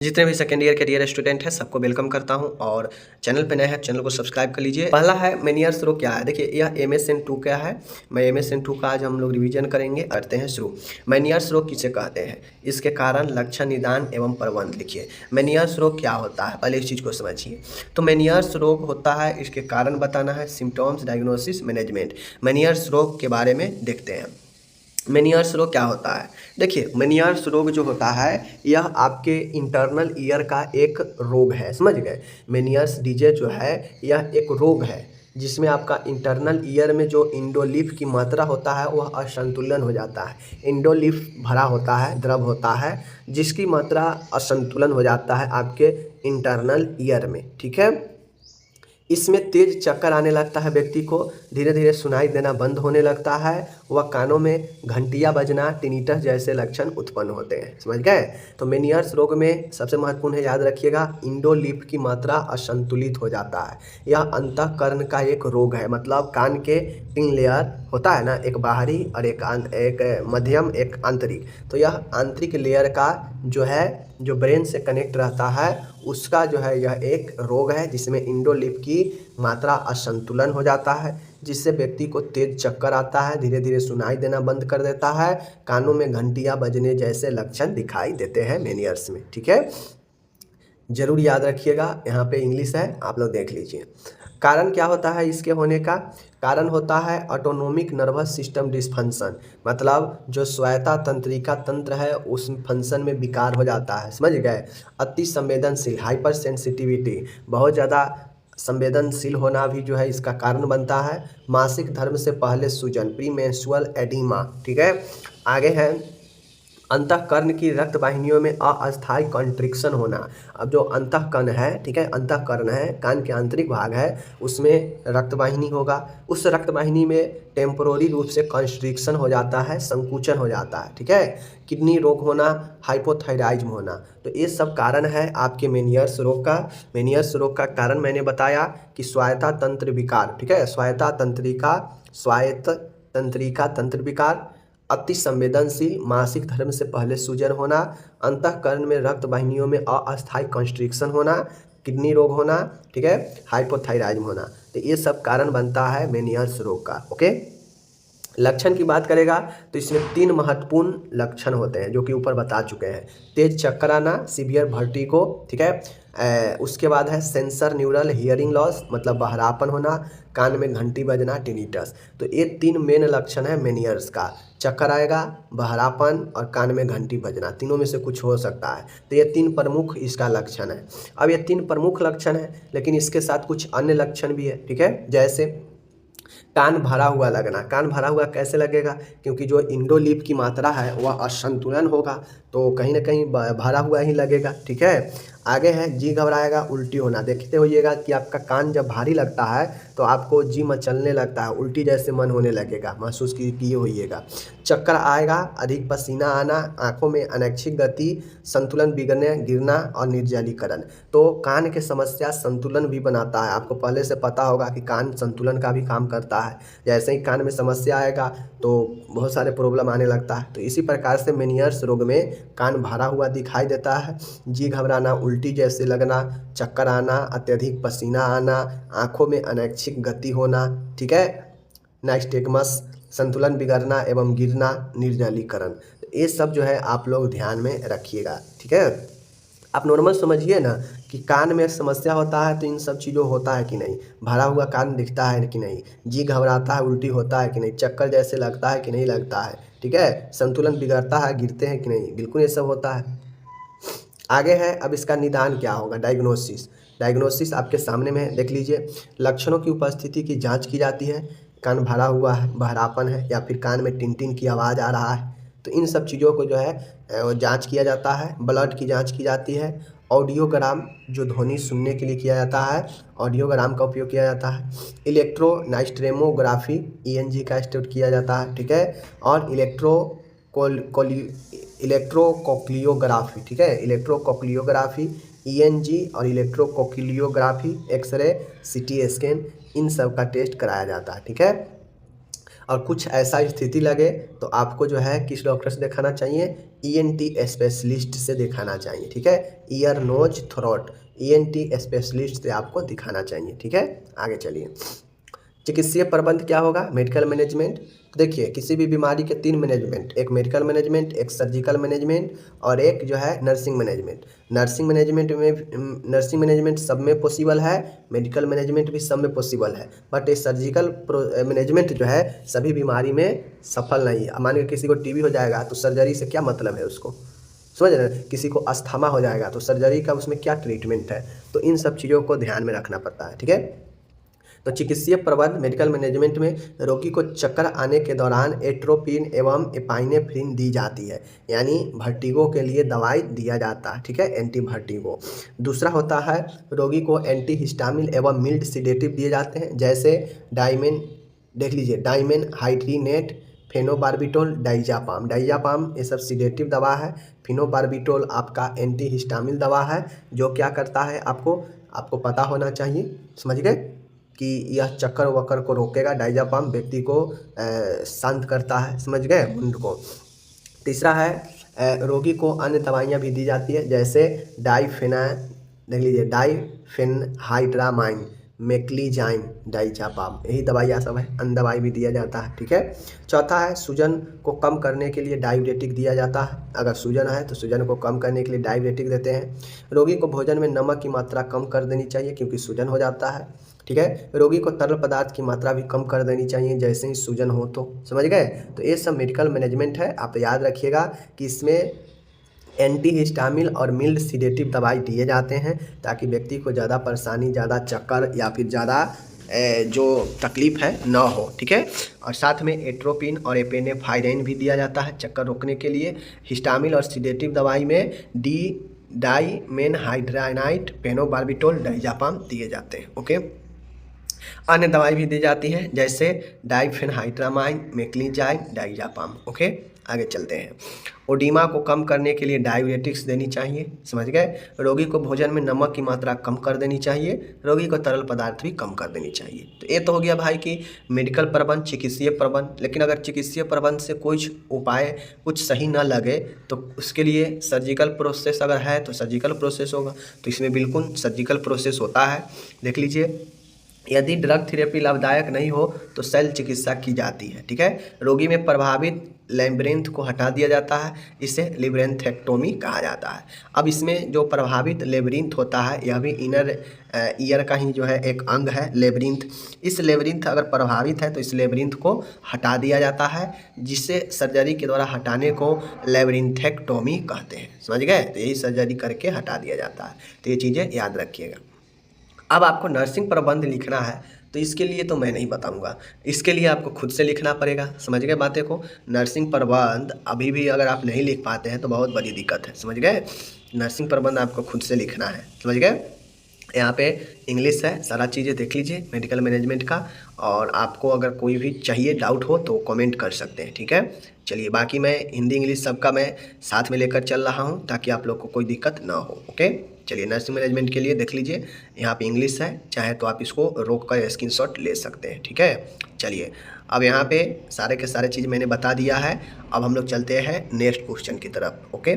जितने भी second year के डियर स्टूडेंट हैं सबको वेलकम करता हूं और चैनल पे नए हैं चैनल को सब्सक्राइब कर लीजिए। पहला है मेनियर्स रो क्या है। देखिए यह MSN2 क्या है। मैं MSN2 का आज हम लोग रिवीजन करेंगे। करते हैं शुरू। मेनियर्स रो किसे कहते हैं, इसके कारण, लक्षण, निदान एवं प्रबंध लिखिए। मेनियर्स रोग क्या होता है, पहले इस चीज़ को समझिए। तो मेनियर्स रोग होता है, इसके कारण बताना है, सिम्टम्स, डायग्नोसिस, मैनेजमेंट। मेनियर्स रोग के बारे में देखते हैं। मेनियर्स रोग क्या होता है। देखिए मेनियर्स रोग जो होता है यह आपके इंटरनल ईयर का एक रोग है, समझ गए। मेनियर्स डीजे जो है यह एक रोग है जिसमें आपका इंटरनल ईयर में जो इंडोलिफ की मात्रा होता है वह असंतुलन हो जाता है। इंडोलिफ भरा होता है, द्रव होता है, जिसकी मात्रा असंतुलन हो जाता है आपके इंटरनल ईयर में, ठीक है। इसमें तेज चक्कर आने लगता है, व्यक्ति को धीरे धीरे सुनाई देना बंद होने लगता है, वह कानों में घंटियां बजना, टिनिटस जैसे लक्षण उत्पन्न होते हैं, समझ गए। तो मेनियर्स रोग में सबसे महत्वपूर्ण है, याद रखिएगा, इंडोलिफ की मात्रा असंतुलित हो जाता है। यह अंतःकरण का एक रोग है, मतलब कान के 3 लेयर होता है ना, एक बाहरी और एक मध्यम, एक आंतरिक। तो यह आंतरिक लेयर का जो है, जो ब्रेन से कनेक्ट रहता है, उसका जो है यह एक रोग है जिसमें इंडोलिफ की मात्रा असंतुलन हो जाता है, जिससे व्यक्ति को तेज चक्कर आता है, धीरे धीरे सुनाई देना बंद कर देता है, कानों में घंटियां बजने जैसे लक्षण दिखाई देते हैं मेनियर्स में, ठीक है। जरूर याद रखिएगा, यहाँ पे इंग्लिश है, आप लोग देख लीजिए। कारण क्या होता है इसके होने का। कारण होता है ऑटोनोमिक नर्वस सिस्टम डिसफंक्शन, मतलब जो स्वायत्ता तंत्रिका तंत्र है उस फंक्शन में विकार हो जाता है, समझ गए। अति संवेदनशील, हाइपर सेंसिटिविटी, बहुत ज़्यादा संवेदनशील होना भी जो है इसका कारण बनता है। मासिक धर्म से पहले सूजन, प्री मेंस्ट्रुअल एडिमा, ठीक है। आगे है अंतःकरण की रक्त वाहिनियों में अस्थायी कॉन्ट्रिक्शन होना। अब जो अंतःकरण है, ठीक है, अंतःकरण है, कान के आंतरिक भाग है, उसमें रक्त वाहिनी होगा, उस रक्त वाहिनी में टेम्पोररी रूप से कॉन्स्ट्रिक्शन हो जाता है, संकुचन हो जाता है, ठीक है। किडनी रोग होना, हाइपोथायराइज्म होना, तो ये सब कारण है आपके मेनियर्स रोग का। मेनियर्स रोग का कारण मैंने बताया कि स्वायत्ता तंत्र विकार, ठीक है, स्वायत्त तंत्रिका तंत्र विकार, अति संवेदनशील, मासिक धर्म से पहले सूजन होना, अंतःकरण में रक्त वाहिनियों में अस्थायी कॉन्स्ट्रिक्शन होना, किडनी रोग होना, ठीक है, हाइपोथायराइज्म होना, तो ये सब कारण बनता है मेनियर्स रोग का, ओके। लक्षण की बात करेगा तो इसमें 3 महत्वपूर्ण लक्षण होते हैं जो कि ऊपर बता चुके हैं। तेज चक्कर आना, सीवियर वर्टिगो, ठीक है। उसके बाद है सेंसर न्यूरल हियरिंग लॉस, मतलब बहरापन होना, कान में घंटी बजना, टिनिटस। तो ये 3 मेन लक्षण है मेनियर्स का। चक्कर आएगा, बहरापन और कान में घंटी बजना, तीनों में से कुछ हो सकता है। तो ये 3 प्रमुख इसका लक्षण है। अब ये 3 प्रमुख लक्षण है, लेकिन इसके साथ कुछ अन्य लक्षण भी है, ठीक है। जैसे कान भरा हुआ लगना। कान भरा हुआ कैसे लगेगा, क्योंकि जो इंडोलिफ की मात्रा है वह असंतुलन होगा, तो कहीं ना कहीं भरा हुआ ही लगेगा, ठीक है। आगे है जी घबराएगा, उल्टी होना। देखते होइएगा कि आपका कान जब भारी लगता है तो आपको जी मचलने लगता है, उल्टी जैसे मन होने लगेगा, महसूस किए होइएगा। चक्कर आएगा, अधिक पसीना आना, आंखों में अनैच्छिक गति, संतुलन बिगड़ने, गिरना और निर्जलीकरण। तो कान के समस्या संतुलन भी बनाता है, आपको पहले से पता होगा कि कान संतुलन का भी काम करता है। जैसे ही कान में समस्या आएगा तो बहुत सारे प्रॉब्लम आने लगता है। तो इसी प्रकार से मेनियर्स रोग में कान भरा हुआ दिखाई देता है, जी घबराना, उल्टी जैसे लगना, चक्कर आना, अत्यधिक पसीना आना, आंखों में अनैच्छिक गति होना, ठीक है, नाइस्टेगमस, संतुलन बिगड़ना एवं गिरना, निर्जलीकरण। ये सब जो है आप लोग ध्यान में रखिएगा, ठीक है। आप नॉर्मल समझिए ना कि कान में समस्या होता है तो इन सब चीज़ों होता है कि नहीं, भरा हुआ कान दिखता है कि नहीं, जी घबराता है, उल्टी होता है कि नहीं, चक्कर जैसे लगता है कि नहीं लगता है, ठीक है, संतुलन बिगड़ता है, गिरते हैं कि नहीं, बिल्कुल ये सब होता है। आगे है, अब इसका निदान क्या होगा, डायग्नोसिस। डायग्नोसिस आपके सामने में है, देख लीजिए। लक्षणों की उपस्थिति की जांच की जाती है, कान भरा हुआ है, बहरापन है, या फिर कान में टिन टिन की आवाज़ आ रहा है, तो इन सब चीज़ों को जो है वो जांच किया जाता है। ब्लड की जांच की जाती है। ऑडियोग्राम, जो ध्वनि सुनने के लिए किया जाता है, ऑडियोग्राम का उपयोग किया जाता है। इलेक्ट्रोनाइस्ट्रेमोग्राफी, ENG का स्टडी किया जाता है, ठीक है। और इलेक्ट्रोकोक्लियोग्राफी, ठीक है, इलेक्ट्रोकोक्लियोग्राफी, ENG और इलेक्ट्रोकोक्लियोग्राफी, एक्सरे, CT स्कैन, इन सब का टेस्ट कराया जाता है, ठीक है। और कुछ ऐसा स्थिति लगे तो आपको जो है किस डॉक्टर से दिखाना चाहिए, ईएनटी स्पेशलिस्ट से दिखाना चाहिए, ठीक है। Ear nose throat ENT specialist से आपको दिखाना चाहिए, ठीक है। आगे चलिए, चिकित्सीय प्रबंध क्या होगा, मेडिकल मैनेजमेंट। देखिए किसी भी बीमारी के 3 मैनेजमेंट, एक मेडिकल मैनेजमेंट, एक सर्जिकल मैनेजमेंट और एक जो है नर्सिंग मैनेजमेंट। नर्सिंग मैनेजमेंट सब में पॉसिबल है, मेडिकल मैनेजमेंट भी सब में पॉसिबल है, बट ये सर्जिकल मैनेजमेंट जो है सभी बीमारी में सफल नहीं है। मान के किसी को टीबी हो जाएगा तो सर्जरी से क्या मतलब है उसको, समझ रहे हैं। किसी को अस्थमा हो जाएगा तो सर्जरी का उसमें क्या ट्रीटमेंट है, तो इन सब चीज़ों को ध्यान में रखना पड़ता है, ठीक है। तो चिकित्सीय प्रबंध मेडिकल मैनेजमेंट में रोगी को चक्कर आने के दौरान एट्रोपिन एवं एपाइनेफ्रिन दी जाती है, यानी वर्टिगो के लिए दवाई दिया जाता है, ठीक है, एंटी वर्टिगो। दूसरा होता है रोगी को एंटी हिस्टामिन एवं मिल्ड सिडेटिव दिए जाते हैं, जैसे डाइमेन, देख लीजिए डाइमेन हाइड्रीनेट, फेनोबार्बिटोल, डाइजापाम ये सब सिडेटिव दवा है। फिनोबार्बिटोल आपका एंटी हिस्टामिन दवा है, जो क्या करता है आपको पता होना चाहिए, समझ गए, कि यह चक्कर वक्कर को रोकेगा। डाइजापाम व्यक्ति को शांत करता है, समझ गए, मुंड को। तीसरा है रोगी को अन्य दवाइयाँ भी दी जाती है, जैसे देख लीजिए डाइफेनहाइड्रामाइन, मेक्लीजाइन, डाइजापाम, यही दवाइयाँ सब है, अन्य दवाई भी दिया जाता है, ठीक है। चौथा है सूजन को कम करने के लिए डायबिटिक दिया जाता है। अगर सूजन है तो सूजन को कम करने के लिए डायबिटिक देते हैं। रोगी को भोजन में नमक की मात्रा कम कर देनी चाहिए क्योंकि सूजन हो जाता है, ठीक है। रोगी को तरल पदार्थ की मात्रा भी कम कर देनी चाहिए जैसे ही सूजन हो, तो समझ गए। तो ये सब मेडिकल मैनेजमेंट है, आप याद रखिएगा कि इसमें एंटी हिस्टामिन और मिल्ड सिडेटिव दवाई दिए जाते हैं ताकि व्यक्ति को ज़्यादा परेशानी, ज़्यादा चक्कर या फिर ज़्यादा जो तकलीफ है ना हो, ठीक है। और साथ में एट्रोपिन और एपेनेफ्राइन भी दिया जाता है चक्कर रोकने के लिए। हिस्टामिन और सिडेटिव दवाई में डाइमेनहाइड्राइनाइट, फेनोबार्बिटोल, डाइजापाम दिए जाते हैं, ओके। अन्य दवाई भी दी जाती है जैसे डाइफेनहाइड्रामाइन, मेक्लीजाइन, डाइजापाम, ओके। आगे चलते हैं, ओडिमा को कम करने के लिए डायबिटिक्स देनी चाहिए, समझ गए। रोगी को भोजन में नमक की मात्रा कम कर देनी चाहिए, रोगी को तरल पदार्थ भी कम कर देनी चाहिए। तो ये तो हो गया भाई कि मेडिकल प्रबंध, चिकित्सीय प्रबंध। लेकिन अगर चिकित्सीय प्रबंध से कुछ उपाय कुछ सही ना लगे तो उसके लिए सर्जिकल प्रोसेस अगर है तो सर्जिकल प्रोसेस होगा, तो इसमें बिल्कुल सर्जिकल प्रोसेस होता है, देख लीजिए। यदि ड्रग थेरेपी लाभदायक नहीं हो तो शल्य चिकित्सा की जाती है, ठीक है। रोगी में प्रभावित लेब्रिंथ को हटा दिया जाता है, इसे लेब्रिंथेक्टोमी कहा जाता है। अब इसमें जो प्रभावित लेब्रिंथ होता है यह भी इनर ईयर का ही जो है एक अंग है लेब्रिंथ। इस लेब्रिंथ अगर प्रभावित है तो इस लेब्रिंथ को हटा दिया जाता है, जिससे सर्जरी के द्वारा हटाने को लेब्रिंथेक्टोमी कहते हैं, समझ गए। तो यही सर्जरी करके हटा दिया जाता है, तो ये चीज़ें याद रखिएगा। अब आपको नर्सिंग प्रबंध लिखना है तो इसके लिए तो मैं नहीं बताऊंगा, इसके लिए आपको खुद से लिखना पड़ेगा, समझ गए बातें को। नर्सिंग प्रबंध अभी भी अगर आप नहीं लिख पाते हैं तो बहुत बड़ी दिक्कत है, समझ गए। नर्सिंग प्रबंध आपको खुद से लिखना है, समझ गए। यहाँ पे इंग्लिश है, सारा चीज़ें देख लीजिए मेडिकल मैनेजमेंट का, और आपको अगर कोई भी चाहिए डाउट हो तो कमेंट कर सकते हैं, ठीक है। चलिए, बाकी मैं हिंदी इंग्लिश सबका मैं साथ में लेकर चल रहा हूँ ताकि आप लोग को कोई दिक्कत ना हो, ओके। चलिए, नर्सिंग मैनेजमेंट के लिए देख लीजिए, यहाँ पे इंग्लिश है, चाहे तो आप इसको रोक कर स्क्रीनशॉट ले सकते हैं, ठीक है। चलिए, अब यहाँ पे सारे के सारे चीज़ मैंने बता दिया है। अब हम लोग चलते हैं नेक्स्ट क्वेश्चन की तरफ, ओके।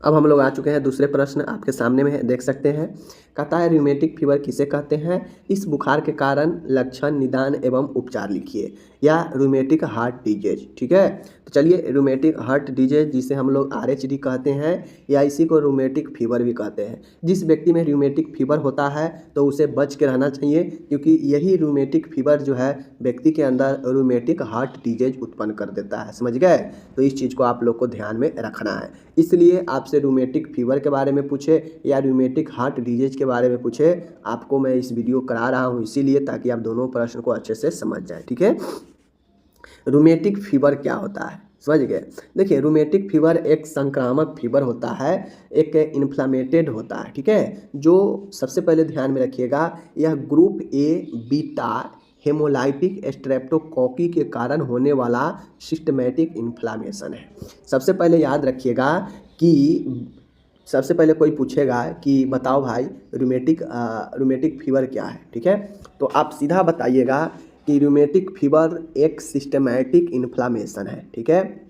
अब हम लोग आ चुके हैं दूसरे प्रश्न, आपके सामने में देख सकते हैं। कहता है रूमेटिक फीवर किसे कहते हैं, इस बुखार के कारण, लक्षण, निदान एवं उपचार लिखिए, या रूमेटिक हार्ट डिजीज, ठीक है। तो चलिए, रूमेटिक हार्ट डिजीज जिसे हम लोग RHD कहते हैं या इसी को रूमेटिक फीवर भी कहते हैं। जिस व्यक्ति में रूमेटिक फीवर होता है तो उसे बच के रहना चाहिए, क्योंकि यही रूमेटिक फीवर जो है व्यक्ति के अंदर रूमेटिक हार्ट डिजीज उत्पन्न कर देता है, समझ गए। तो इस चीज़ को आप लोग को ध्यान में रखना है। इसलिए आपसे रूमेटिक फीवर के बारे में पूछे या रूमेटिक हार्ट डिजीज के बारे में पूछे, आपको मैं इस वीडियो करा रहा हूँ इसीलिए, ताकि आप दोनों प्रश्न को अच्छे से समझ जाए, ठीक है। रूमेटिक फीवर क्या होता है, समझ गए। देखिए, रूमेटिक फीवर एक संक्रामक फीवर होता है, एक इन्फ्लामेटेड होता है, ठीक है। जो सबसे पहले ध्यान में रखिएगा, यह group A beta haemolytic streptococci के कारण होने वाला सिस्टमेटिक इन्फ्लामेशन है। सबसे पहले याद रखिएगा कि सबसे पहले कोई पूछेगा कि बताओ भाई रूमेटिक फीवर क्या है, ठीक है। तो आप सीधा बताइएगा कि रूमेटिक फीवर एक सिस्टमैटिक इन्फ्लामेशन है, ठीक है,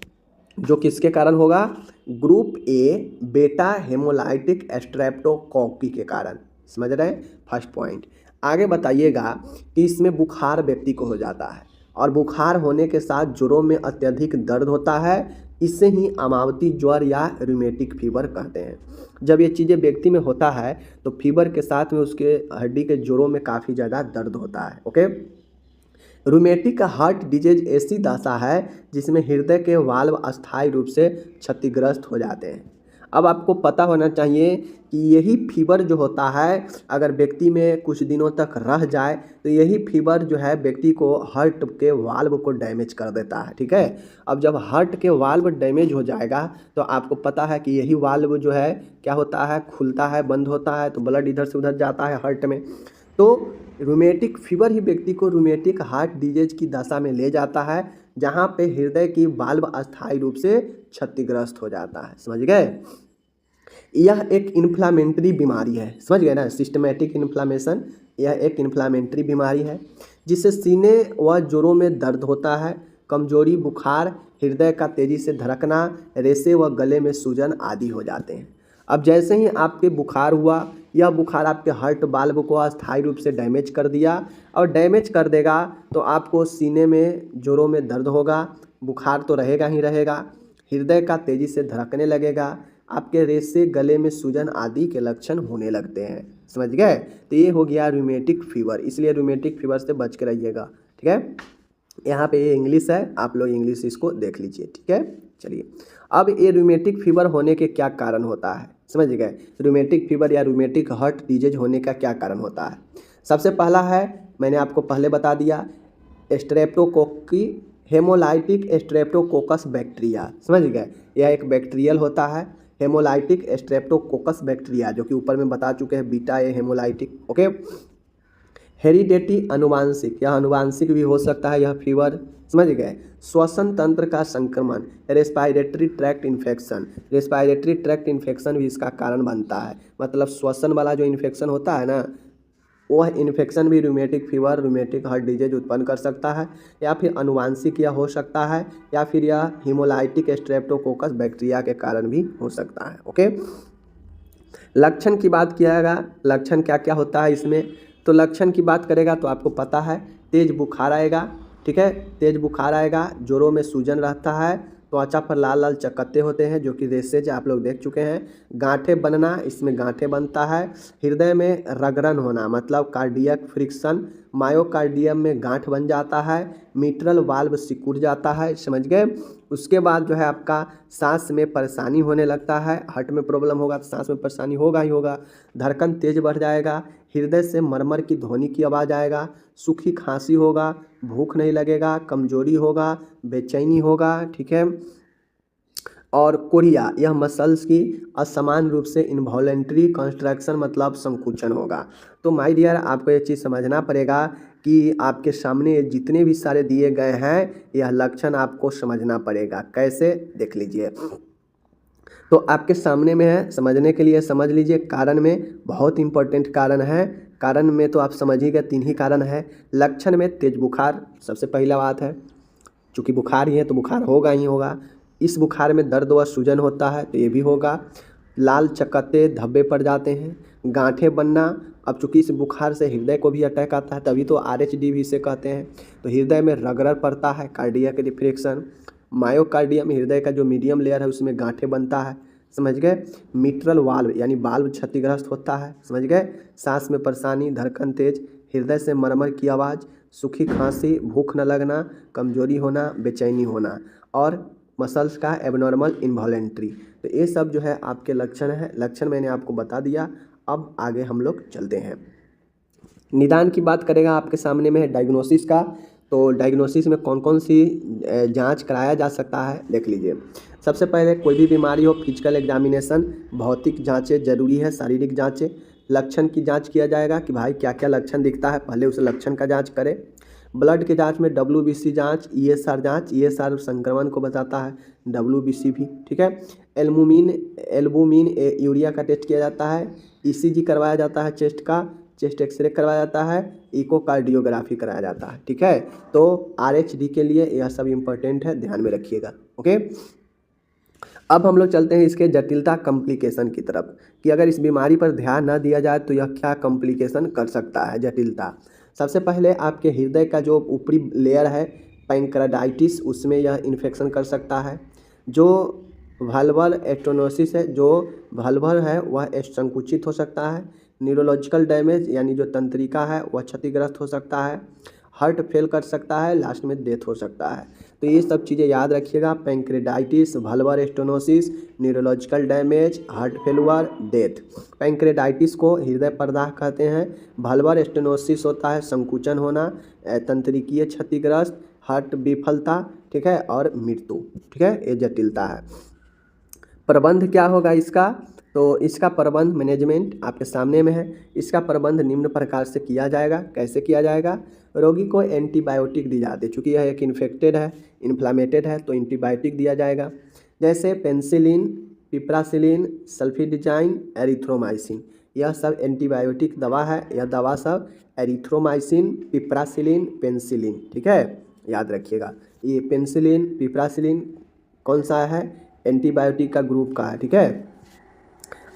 जो किसके कारण होगा, ग्रुप ए बेटा हेमोलाइटिक स्ट्रेप्टोकोकी के कारण। समझ रहे हैं, फर्स्ट पॉइंट। आगे बताइएगा कि इसमें बुखार व्यक्ति को हो जाता है और बुखार होने के साथ जोड़ों में अत्यधिक दर्द होता है, इसे ही अमावती ज्वर या रूमेटिक फीवर कहते हैं। जब ये चीज़ें व्यक्ति में होता है तो फीवर के साथ में उसके हड्डी के जोड़ों में काफ़ी ज़्यादा दर्द होता है। ओके, रूमेटिक हार्ट डिजीज ऐसी दशा है जिसमें हृदय के वाल्व अस्थायी रूप से क्षतिग्रस्त हो जाते हैं। अब आपको पता होना चाहिए कि यही फीवर जो होता है अगर व्यक्ति में कुछ दिनों तक रह जाए तो यही फीवर जो है व्यक्ति को हार्ट के वाल्व को डैमेज कर देता है, ठीक है। अब जब हार्ट के वाल्व डैमेज हो जाएगा तो आपको पता है कि यही वाल्व जो है क्या होता है, खुलता है, बंद होता है, तो ब्लड इधर से उधर जाता है हार्ट में। तो रूमेटिक फीवर ही व्यक्ति को रूमेटिक हार्ट डिजीज की दशा में ले जाता है जहाँ पे हृदय की वाल्व अस्थायी रूप से क्षतिग्रस्त हो जाता है। समझ गए, यह एक इन्फ्लामेटरी बीमारी है। समझ गए ना, सिस्टमेटिक इन्फ्लामेशन, यह एक इन्फ्लामेटरी बीमारी है जिससे सीने व जोड़ों में दर्द होता है, कमजोरी, बुखार, हृदय का तेजी से धड़कना, रेशे व गले में सूजन आदि हो जाते हैं। अब जैसे ही आपके बुखार हुआ, यह बुखार आपके हार्ट वाल्व को अस्थायी रूप से डैमेज कर दिया और डैमेज कर देगा तो आपको सीने में, जोड़ों में दर्द होगा, बुखार तो रहेगा ही रहेगा, हृदय का तेजी से धड़कने लगेगा, आपके रेशे, गले में सूजन आदि के लक्षण होने लगते हैं। समझ गए, तो ये हो गया रूमेटिक फीवर, इसलिए रूमेटिक फीवर से बच के रहिएगा, ठीक है। यहाँ पे ये इंग्लिश है, आप लोग इंग्लिश इसको देख लीजिए, ठीक है। चलिए, अब ये रूमेटिक फीवर होने के क्या कारण होता है, समझ गए। रूमेटिक फीवर या रूमेटिक हार्ट डिजीज होने का क्या कारण होता है। सबसे पहला है, मैंने आपको पहले बता दिया, स्ट्रेप्टोकोकी हेमोलाइटिक स्ट्रेप्टोकोकस बैक्टीरिया। समझ गए, यह एक बैक्टीरियल होता है, हेमोलाइटिक स्ट्रेप्टोकोकस बैक्टीरिया, जो कि ऊपर में बता चुके हैं, बीटा ए हेमोलाइटिक। ओके, हेरिडेटी अनुवांशिक, यह अनुवांशिक भी हो सकता है यह फीवर। समझ गए, श्वसन तंत्र का संक्रमण, respiratory tract infection, respiratory tract infection भी इसका कारण बनता है। मतलब श्वसन वाला जो इन्फेक्शन होता है ना, वह इन्फेक्शन भी rheumatic fever, rheumatic heart disease उत्पन्न कर सकता है, या फिर अनुवांशिक यह हो सकता है, या फिर यह हीमोलाइटिक स्ट्रेप्टोकोकस बैक्टीरिया के कारण भी हो सकता है। ओके, लक्षण की बात किया, लक्षण क्या क्या होता है इसमें, तो लक्षण की बात करेगा तो आपको पता है, तेज बुखार आएगा, ठीक है, तेज बुखार आएगा, जोड़ों में सूजन रहता है, त्वचा पर लाल लाल चकत्ते होते हैं जो कि रेशेज आप लोग देख चुके हैं, गांठें बनना, इसमें गांठें बनता है, हृदय में रगड़न होना मतलब कार्डियक फ्रिक्शन, मायोकार्डियम में गांठ बन जाता है, मिट्रल वाल्व सिकुड़ जाता है। समझ गए, उसके बाद जो है आपका सांस में परेशानी होने लगता है, हार्ट में प्रॉब्लम होगा तो सांस में परेशानी होगा ही होगा, धड़कन तेज बढ़ जाएगा, हृदय से मरमर की ध्वनि की आवाज़ आएगा, सूखी खांसी होगा, भूख नहीं लगेगा, कमजोरी होगा, बेचैनी होगा, ठीक है। और कोरिया, यह मसल्स की असमान रूप से इनवॉलेंट्री कंस्ट्रक्शन मतलब संकुचन होगा। तो माय डियर, आपको ये चीज़ समझना पड़ेगा कि आपके सामने जितने भी सारे दिए गए हैं यह लक्षण आपको समझना पड़ेगा। कैसे, देख लीजिए, तो आपके सामने में है, समझने के लिए समझ लीजिए। कारण में बहुत इंपॉर्टेंट कारण है, कारण में तो आप समझिएगा, 3 ही कारण है। लक्षण में तेज बुखार सबसे पहला बात है, चूँकि बुखार ही है तो बुखार होगा ही होगा। इस बुखार में दर्द व सूजन होता है तो ये भी होगा, लाल चकत्ते धब्बे पड़ जाते हैं, गांठें बनना। अब चूँकि इस बुखार से हृदय को भी अटैक आता है, तभी तो आरएचडी भी इसे कहते हैं। तो हृदय में रगड़ पड़ता है, कार्डियक रिफ्लेक्शन, मायोकार्डियम, हृदय का जो मीडियम लेयर है उसमें गांठें बनता है। समझ गए, मिट्रल वाल्व यानी वाल्व क्षतिग्रस्त होता है। समझ गए, सांस में परेशानी, धड़कन तेज, हृदय से मरमर की आवाज़, सूखी खांसी, भूख न लगना, कमजोरी होना, बेचैनी होना, और मसल्स का एबनॉर्मल इनवॉलेंट्री। तो ये सब जो है आपके लक्षण है। लक्षण मैंने आपको बता दिया। अब आगे हम लोग चलते हैं, निदान की बात करेगा। आपके सामने में है डायग्नोसिस का। तो डायग्नोसिस में कौन कौन सी जांच कराया जा सकता है, देख लीजिए। सबसे पहले कोई भी बीमारी हो, फिजिकल एग्जामिनेशन, भौतिक जांचें जरूरी है, शारीरिक जांचें। लक्षण की जांच किया जाएगा कि भाई क्या क्या लक्षण दिखता है, पहले उस लक्षण का जांच करें। ब्लड के जांच में WBC जांच, ESR जांच, ESR संक्रमण को बताता है, WBC भी, ठीक है। एल्बुमिन यूरिया का टेस्ट किया जाता है, ECG करवाया जाता है चेस्ट का, चेस्ट एक्सरे करवाया जाता है, इकोकार्डियोग्राफी कराया जाता है। ठीक है, तो RHD के लिए यह सब इम्पोर्टेंट है, ध्यान में रखिएगा। ओके, अब हम लोग चलते हैं इसके जटिलता कॉम्प्लिकेशन की तरफ कि अगर इस बीमारी पर ध्यान न दिया जाए तो यह क्या कॉम्प्लिकेशन कर सकता है। जटिलता, सबसे पहले आपके हृदय का जो ऊपरी लेयर है पैंक्रेडाइटिस, उसमें यह इन्फेक्शन कर सकता है। जो वाल्वुलर स्टेनोसिस है, जो वाल्वुलर है वह संकुचित हो सकता है। न्यूरोलॉजिकल डैमेज यानी जो तंत्रिका है वह क्षतिग्रस्त हो सकता है। हार्ट फेल कर सकता है, लास्ट में डेथ हो सकता है। तो ये सब चीज़ें याद रखिएगा, pancreatitis, valvular stenosis, neurological damage, heart failure, death. Pancreatitis को हृदय प्रदाह कहते हैं। वाल्वुलर स्टेनोसिस होता है संकुचन होना, तंत्रिकीय क्षतिग्रस्त, हार्ट विफलता, ठीक है, और मृत्यु। ठीक है, ये जटिलता है। प्रबंध क्या होगा इसका, तो इसका प्रबंध मैनेजमेंट आपके सामने में है। इसका प्रबंध निम्न प्रकार से किया जाएगा। कैसे किया जाएगा, रोगी को एंटीबायोटिक दी जाती है, चूँकि यह एक इन्फेक्टेड है, इन्फ्लामेटेड है, तो एंटीबायोटिक दिया जाएगा, जैसे पेनिसिलिन, पिप्रासिलिन, सल्फिडिजाइन, एरिथ्रोमाइसिन। यह सब एंटीबायोटिक दवा है। यह दवा सब एरिथ्रोमाइसिन, पिप्रासिलिन, पेनिसिलिन, ठीक है, याद रखिएगा। ये पेनिसिलिन, पिप्रासिलिन कौन सा है, एंटीबायोटिक का ग्रुप का है। ठीक है,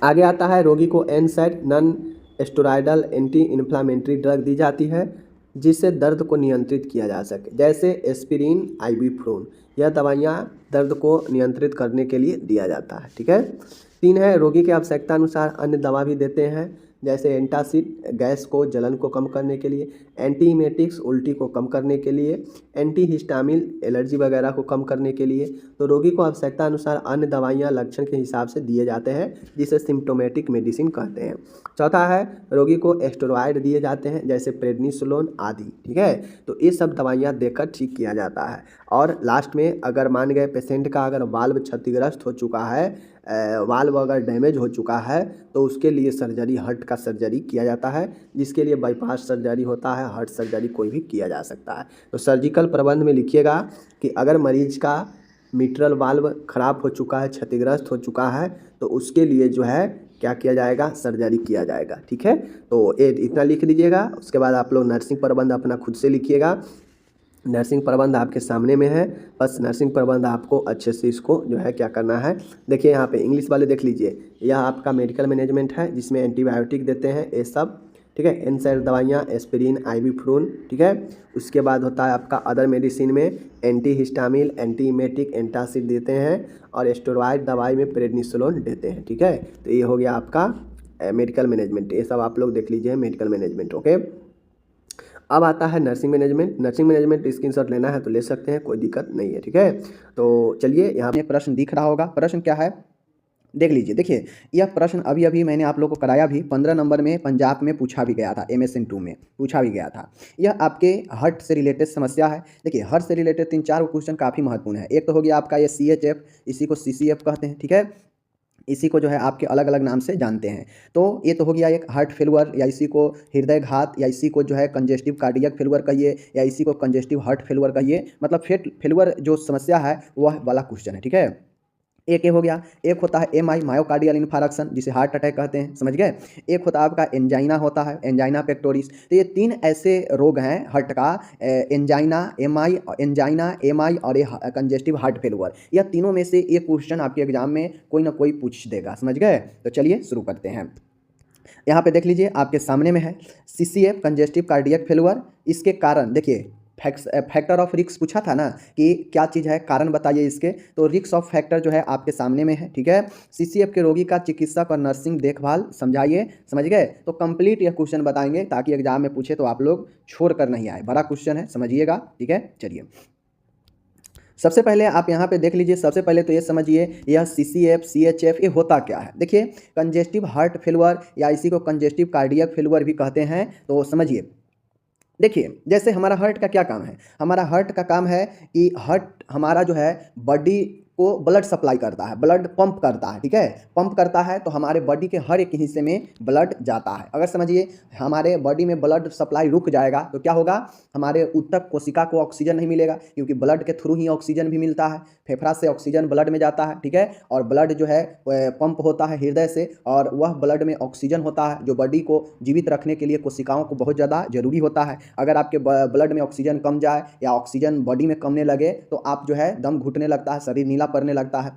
आगे आता है रोगी को NSAID non steroidal anti inflammatory drug दी जाती है जिससे दर्द को नियंत्रित किया जा सके, जैसे एस्पिरिन, आइबुप्रोफेन। यह दवाइयाँ दर्द को नियंत्रित करने के लिए दिया जाता है। ठीक है, 3 है रोगी के आवश्यकता अनुसार अन्य दवा भी देते हैं, जैसे एंटासिड गैस को जलन को कम करने के लिए, एंटीइमेटिक्स उल्टी को कम करने के लिए, एंटीहिस्टामिन एलर्जी वगैरह को कम करने के लिए। तो रोगी को आवश्यकता अनुसार अन्य दवाइयाँ लक्षण के हिसाब से दिए जाते हैं, जिसे सिम्प्टोमेटिक मेडिसिन कहते हैं। चौथा है रोगी को स्टेरॉयड दिए जाते हैं, जैसे प्रेडनिसोलोन आदि। ठीक है, तो ये सब दवाइयाँ देकर ठीक किया जाता है। और लास्ट में अगर मान गए पेशेंट का अगर वाल्व क्षतिग्रस्त हो चुका है, वाल्व अगर डैमेज हो चुका है, तो उसके लिए सर्जरी, हार्ट का सर्जरी किया जाता है, जिसके लिए बाईपास सर्जरी होता है, हार्ट सर्जरी कोई भी किया जा सकता है। तो सर्जिकल प्रबंध में लिखिएगा कि अगर मरीज का मिट्रल वाल्व खराब हो चुका है, क्षतिग्रस्त हो चुका है, तो उसके लिए जो है क्या किया जाएगा, सर्जरी किया जाएगा। ठीक है, तो ये इतना लिख दीजिएगा। उसके बाद आप लोग नर्सिंग प्रबंध अपना खुद से लिखिएगा। नर्सिंग प्रबंध आपके सामने में है, बस नर्सिंग प्रबंध आपको अच्छे से इसको जो है क्या करना है। देखिए यहाँ पे इंग्लिश वाले देख लीजिए, यह आपका मेडिकल मैनेजमेंट है जिसमें एंटीबायोटिक देते हैं ये सब। ठीक है, NSAID दवाइयाँ, एस्पिरिन, आइबुप्रोफेन। ठीक है, उसके बाद होता है आपका अदर मेडिसिन में एंटीहिस्टामिन, एंटीइमेटिक, एंटासिड देते हैं, और स्टेरॉयड दवाई में प्रेडनिसोलोन देते हैं। ठीक है, तो ये हो गया आपका मेडिकल मैनेजमेंट। ये सब आप लोग देख लीजिए मेडिकल मैनेजमेंट। ओके, अब आता है nursing management. Nursing management screenshot लेना है तो ले सकते हैं, कोई दिक्कत नहीं है। ठीक है, तो चलिए यहाँ पे प्रश्न दिख रहा होगा। प्रश्न क्या है देख लीजिए। देखिए, यह प्रश्न अभी अभी मैंने आप लोगों को कराया भी, 15 नंबर में पंजाब में पूछा भी गया था, MSN 2 में पूछा भी गया था। यह आपके हार्ट से रिलेटेड समस्या है। देखिए, हार्ट से रिलेटेड 3-4 क्वेश्चन काफ़ी महत्वपूर्ण है। एक तो हो गया आपका ये CHF, इसी को CCF कहते हैं। ठीक है, इसी को जो है आपके अलग अलग नाम से जानते हैं। तो ये तो हो गया एक हार्ट फेलुअर, या इसी को हृदय घात, या इसी को जो है कंजेस्टिव कार्डियक फेलुअर कहिए, या इसी को कंजेस्टिव हार्ट फेलुअर कहिए। मतलब फेलुअर जो समस्या है वह वाला क्वेश्चन है। ठीक है, एक ये हो गया। एक होता है MI, मायोकार्डियल इन्फारक्शन, जिसे हार्ट अटैक कहते हैं, समझ गए। एक होता है आपका एंजाइना होता है, एंजाइना पेक्टोरिस। तो ये 3 ऐसे रोग हैं हार्ट का, एंजाइना, MI और ये कंजेस्टिव हार्ट फेलुअर। यह तीनों में से एक क्वेश्चन आपके एग्जाम में कोई ना कोई पूछ देगा, समझ गए। तो चलिए शुरू करते हैं। यहाँ पे देख लीजिए आपके सामने में है CCF, कंजेस्टिव कार्डियक फेलुअर। इसके कारण देखिए, फैक्टर ऑफ रिस्क पूछा था ना कि क्या चीज़ है, कारण बताइए इसके। तो रिस्क ऑफ फैक्टर जो है आपके सामने में है। ठीक है, CCF के रोगी का चिकित्सक और नर्सिंग देखभाल समझाइए, समझ गए। तो कंप्लीट यह क्वेश्चन बताएंगे ताकि एग्जाम में पूछे तो आप लोग छोड़ कर नहीं आए, बड़ा क्वेश्चन है, समझिएगा। ठीक है, चलिए सबसे पहले आप यहाँ पे देख लीजिए। सबसे पहले तो ये समझिए यह CCF, CHF ये होता क्या है। देखिए, कंजेस्टिव हार्ट फेलुअर या इसी को कंजेस्टिव कार्डियक फेलुअर भी कहते हैं। तो समझिए, देखिए जैसे हमारा हार्ट का क्या काम है, हमारा हार्ट का काम है कि हार्ट हमारा जो है बॉडी को ब्लड सप्लाई करता है, ब्लड पंप करता है, ठीक है। पंप करता है तो हमारे बॉडी के हर एक हिस्से में ब्लड जाता है। अगर समझिए हमारे बॉडी में ब्लड सप्लाई रुक जाएगा तो क्या होगा, हमारे ऊतक कोशिका को ऑक्सीजन नहीं मिलेगा, क्योंकि ब्लड के थ्रू ही ऑक्सीजन भी मिलता है। फेफड़ा से ऑक्सीजन ब्लड में जाता है, ठीक है। और ब्लड जो है पंप होता है हृदय से, और वह ब्लड में ऑक्सीजन होता है जो बॉडी को जीवित रखने के लिए कोशिकाओं को बहुत ज़्यादा जरूरी होता है। अगर आपके ब्लड में ऑक्सीजन कम जाए या ऑक्सीजन बॉडी में कमने लगे तो आप जो है दम घुटने लगता है, शरीर नीला पड़ने लगता है।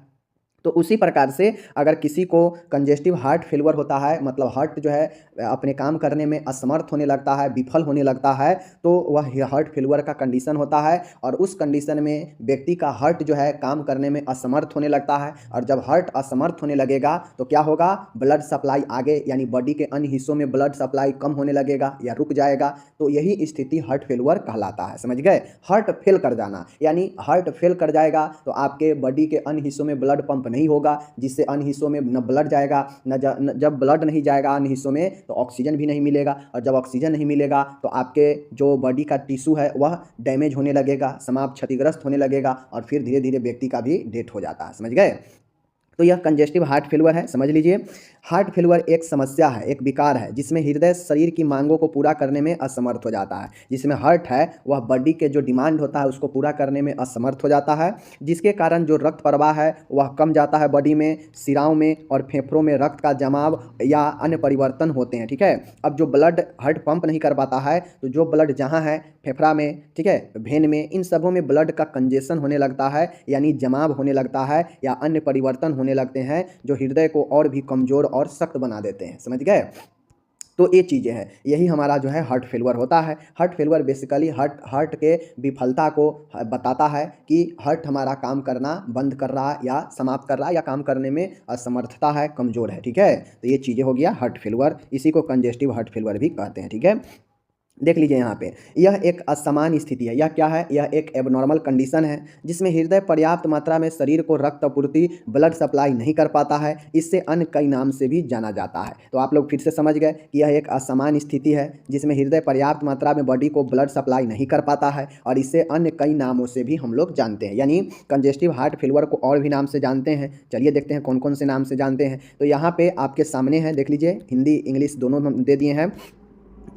तो उसी प्रकार से अगर किसी को कंजेस्टिव हार्ट फेलियर होता है, मतलब हार्ट जो है अपने काम करने में असमर्थ होने लगता है, विफल होने लगता है, तो वह हार्ट फेलियर का कंडीशन होता है। और उस कंडीशन में व्यक्ति का हार्ट जो है काम करने में असमर्थ होने लगता है। और जब हार्ट असमर्थ होने लगेगा तो क्या होगा, ब्लड सप्लाई आगे यानी बॉडी के अन्य हिस्सों में ब्लड सप्लाई कम होने लगेगा या रुक जाएगा। तो यही स्थिति हार्ट फेलियर कहलाता है, समझ गए। हार्ट फेल कर जाना यानी हार्ट फेल कर जाएगा तो आपके बॉडी के अन्य हिस्सों में ब्लड पंप नहीं होगा, जिससे अन्य हिस्सों में न ब्लड जाएगा, जब ब्लड नहीं जाएगा अन्य हिस्सों में तो ऑक्सीजन भी नहीं मिलेगा। और जब ऑक्सीजन नहीं मिलेगा तो आपके जो बॉडी का टिश्यू है वह डैमेज होने लगेगा, समाप्त क्षतिग्रस्त होने लगेगा, और फिर धीरे धीरे व्यक्ति का भी डेथ हो जाता है, समझ गए। तो यह कंजेस्टिव हार्ट फेलियर है, समझ लीजिए। हार्ट फेलियर एक समस्या है, एक विकार है, जिसमें हृदय शरीर की मांगों को पूरा करने में असमर्थ हो जाता है। जिसमें हार्ट है वह बॉडी के जो डिमांड होता है उसको पूरा करने में असमर्थ हो जाता है, जिसके कारण जो रक्त प्रवाह है वह कम जाता है बॉडी में, सिराओं में और फेफड़ों में रक्त का जमाव या अन्य परिवर्तन होते हैं, ठीक है। अब जो ब्लड हार्ट पंप नहीं कर पाता है तो जो ब्लड जहाँ है फेफड़ा में, ठीक है, भेन में, इन सबों में ब्लड का कंजेशन होने लगता है, यानी जमाव होने लगता है या अन्य परिवर्तन होने लगते हैं जो हृदय को और भी कमजोर और सख्त बना देते हैं, समझ गए। तो ये चीज़ें हैं, यही हमारा जो है हार्ट फेलियर होता है। हार्ट फेलियर बेसिकली हार्ट के विफलता को बताता है कि हार्ट हमारा काम करना बंद कर रहा है या समाप्त कर रहा है या काम करने में असमर्थता है, कमज़ोर है, ठीक है। तो ये चीज़ें हो गया हार्ट फेलियर, इसी को कंजेस्टिव हार्ट फेलियर भी कहते हैं, ठीक है। देख लीजिए यहाँ पे, यह एक असमान स्थिति है। यह क्या है, यह एक एबनॉर्मल कंडीशन है जिसमें हृदय पर्याप्त मात्रा में शरीर को रक्त आपूर्ति ब्लड सप्लाई नहीं कर पाता है। इससे अन्य कई नाम से भी जाना जाता है। तो आप लोग फिर से समझ गए कि यह एक असमान स्थिति है जिसमें हृदय पर्याप्त मात्रा में बॉडी को ब्लड सप्लाई नहीं कर पाता है, और इससे अन्य कई नामों से भी हम लोग जानते हैं। यानी कंजेस्टिव हार्ट फेलियर को और भी नाम से जानते हैं। चलिए देखते हैं कौन कौन से नाम से जानते हैं। तो यहाँ पे आपके सामने है, देख लीजिए, हिंदी इंग्लिश दोनों हम दे दिए हैं।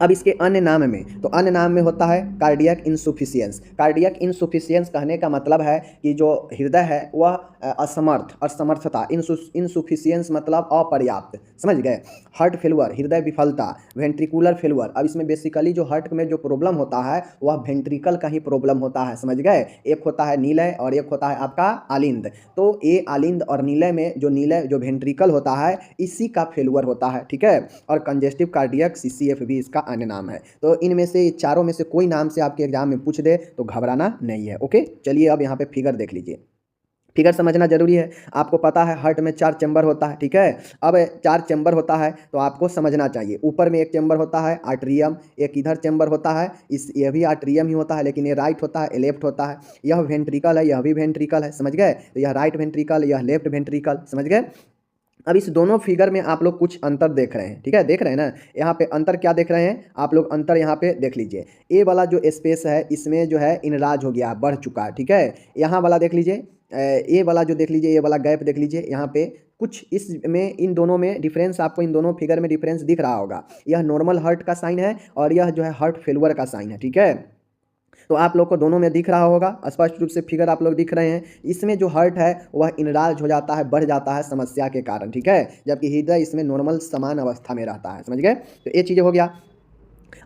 अब इसके अन्य नाम में, तो अन्य नाम में होता है कार्डियक इनसुफिशियंस। कार्डियक इनसुफिशियंस कहने का मतलब है कि जो हृदय है वह असमर्थता, इनसुफिशियंस मतलब अपर्याप्त, समझ गए। हार्ट फेलियर हृदय विफलता, वेंट्रिकुलर फेलियर, अब इसमें बेसिकली जो हार्ट में जो प्रॉब्लम होता है वह वेंट्रिकल का ही प्रॉब्लम होता है, समझ गए। एक होता है नीलय और एक होता है आपका आलिंद। तो ये आलिंद और नीलय में जो नीलय जो वेंट्रिकल होता है इसी का फेलियर होता है, ठीक है। और कंजेस्टिव कार्डियक CCF भी इसका अन्य नाम है। तो इनमें से चारों में से कोई नाम से आपके एग्जाम में पूछ दे तो घबराना नहीं है, ओके। चलिए अब यहाँ पे फिगर देख लीजिए, फिगर समझना जरूरी है। आपको पता है हार्ट में 4 चैम्बर होता है, ठीक है। अब 4 चैम्बर होता है तो आपको समझना चाहिए, ऊपर में एक चैम्बर होता है आर्ट्रियम, एक इधर चैम्बर होता है, ये भी आर्ट्रियम ही होता है, लेकिन ये राइट होता है, ये लेफ्ट होता है। यह वेंट्रिकल है, यह भी वेंट्रिकल है, समझ गए। तो यह राइट वेंट्रिकल, यह लेफ्ट वेंट्रिकल, समझ गए। अब इस दोनों फिगर में आप लोग कुछ अंतर देख रहे हैं, ठीक है, देख रहे हैं ना। यहाँ पे अंतर क्या देख रहे हैं आप लोग, अंतर यहाँ पे देख लीजिए। ए वाला जो स्पेस है इसमें जो है इनराज हो गया, बढ़ चुका है, ठीक है। यहाँ वाला देख लीजिए, ए वाला जो देख लीजिए, ये वाला गैप देख लीजिए, यहाँ पे कुछ इसमें इन दोनों में डिफरेंस, आपको इन दोनों फिगर में डिफरेंस दिख रहा होगा। यह नॉर्मल हार्ट का साइन है और यह जो है हार्ट फेलियर का साइन है, ठीक है। तो आप लोग को दोनों में दिख रहा होगा, स्पष्ट रूप से फिगर आप लोग दिख रहे हैं। इसमें जो हार्ट है वह इनराज हो जाता है, बढ़ जाता है समस्या के कारण, ठीक है, जबकि हृदय इसमें नॉर्मल समान अवस्था में रहता है, समझ गए। तो ये चीज़ें हो गया।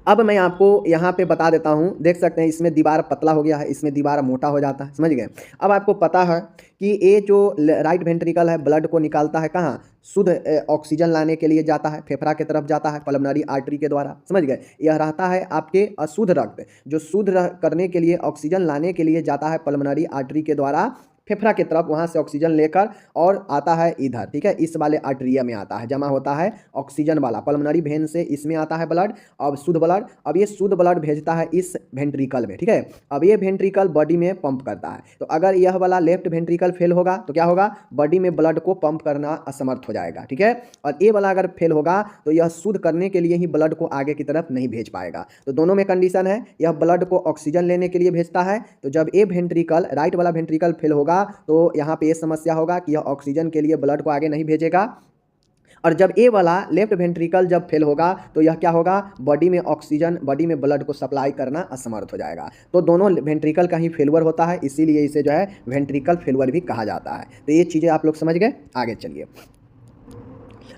अब मैं आपको यहाँ पे बता देता हूँ, देख सकते हैं इसमें दीवार पतला हो गया है, इसमें दीवार मोटा हो जाता है, समझ गए। अब आपको पता है कि ये जो राइट वेंट्रिकल है ब्लड को निकालता है कहाँ, शुद्ध ऑक्सीजन लाने के लिए जाता है, फेफड़ा की तरफ जाता है पल्मोनरी आर्टरी के द्वारा, समझ गए। यह रहता है आपके अशुद्ध रक्त जो शुद्ध करने के लिए ऑक्सीजन लाने के लिए जाता है पल्मोनरी आर्टरी के द्वारा फेफड़ा की तरफ, वहाँ से ऑक्सीजन लेकर और आता है इधर, ठीक है, इस वाले आर्टरिया में आता है, जमा होता है ऑक्सीजन वाला पल्मोनरी वेन से, इसमें आता है ब्लड, अब शुद्ध ब्लड। अब ये शुद्ध ब्लड भेजता है इस वेंट्रिकल में, ठीक है। अब ये वेंट्रिकल बॉडी में पंप करता है। तो अगर यह वाला लेफ्ट वेंट्रिकल फेल होगा तो क्या होगा, बॉडी में ब्लड को पंप करना असमर्थ हो जाएगा, ठीक है। और ये वाला अगर फेल होगा तो यह शुद्ध करने के लिए ही ब्लड को आगे की तरफ नहीं भेज पाएगा। तो दोनों में कंडीशन है, यह ब्लड को ऑक्सीजन लेने के लिए भेजता है। तो जब ये वेंट्रिकल राइट वाला वेंट्रिकल फेल होगा होगा तो यहाँ पे ये समस्या होगा कि यह ऑक्सीजन के लिए ब्लड को आगे नहीं भेजेगा। और जब ए वाला लेफ्ट वेंट्रिकल जब फेल होगा तो यह क्या होगा, बॉडी में ऑक्सीजन, बॉडी में ब्लड को सप्लाई करना असमर्थ हो जाएगा। तो दोनों वेंट्रिकल का ही फेलवर होता है, इसीलिए इसे जो है वेंट्रिकल फेलवर भी कहा जाता है। तो ये चीज़ें आप लोग समझ गए। आगे चलिए,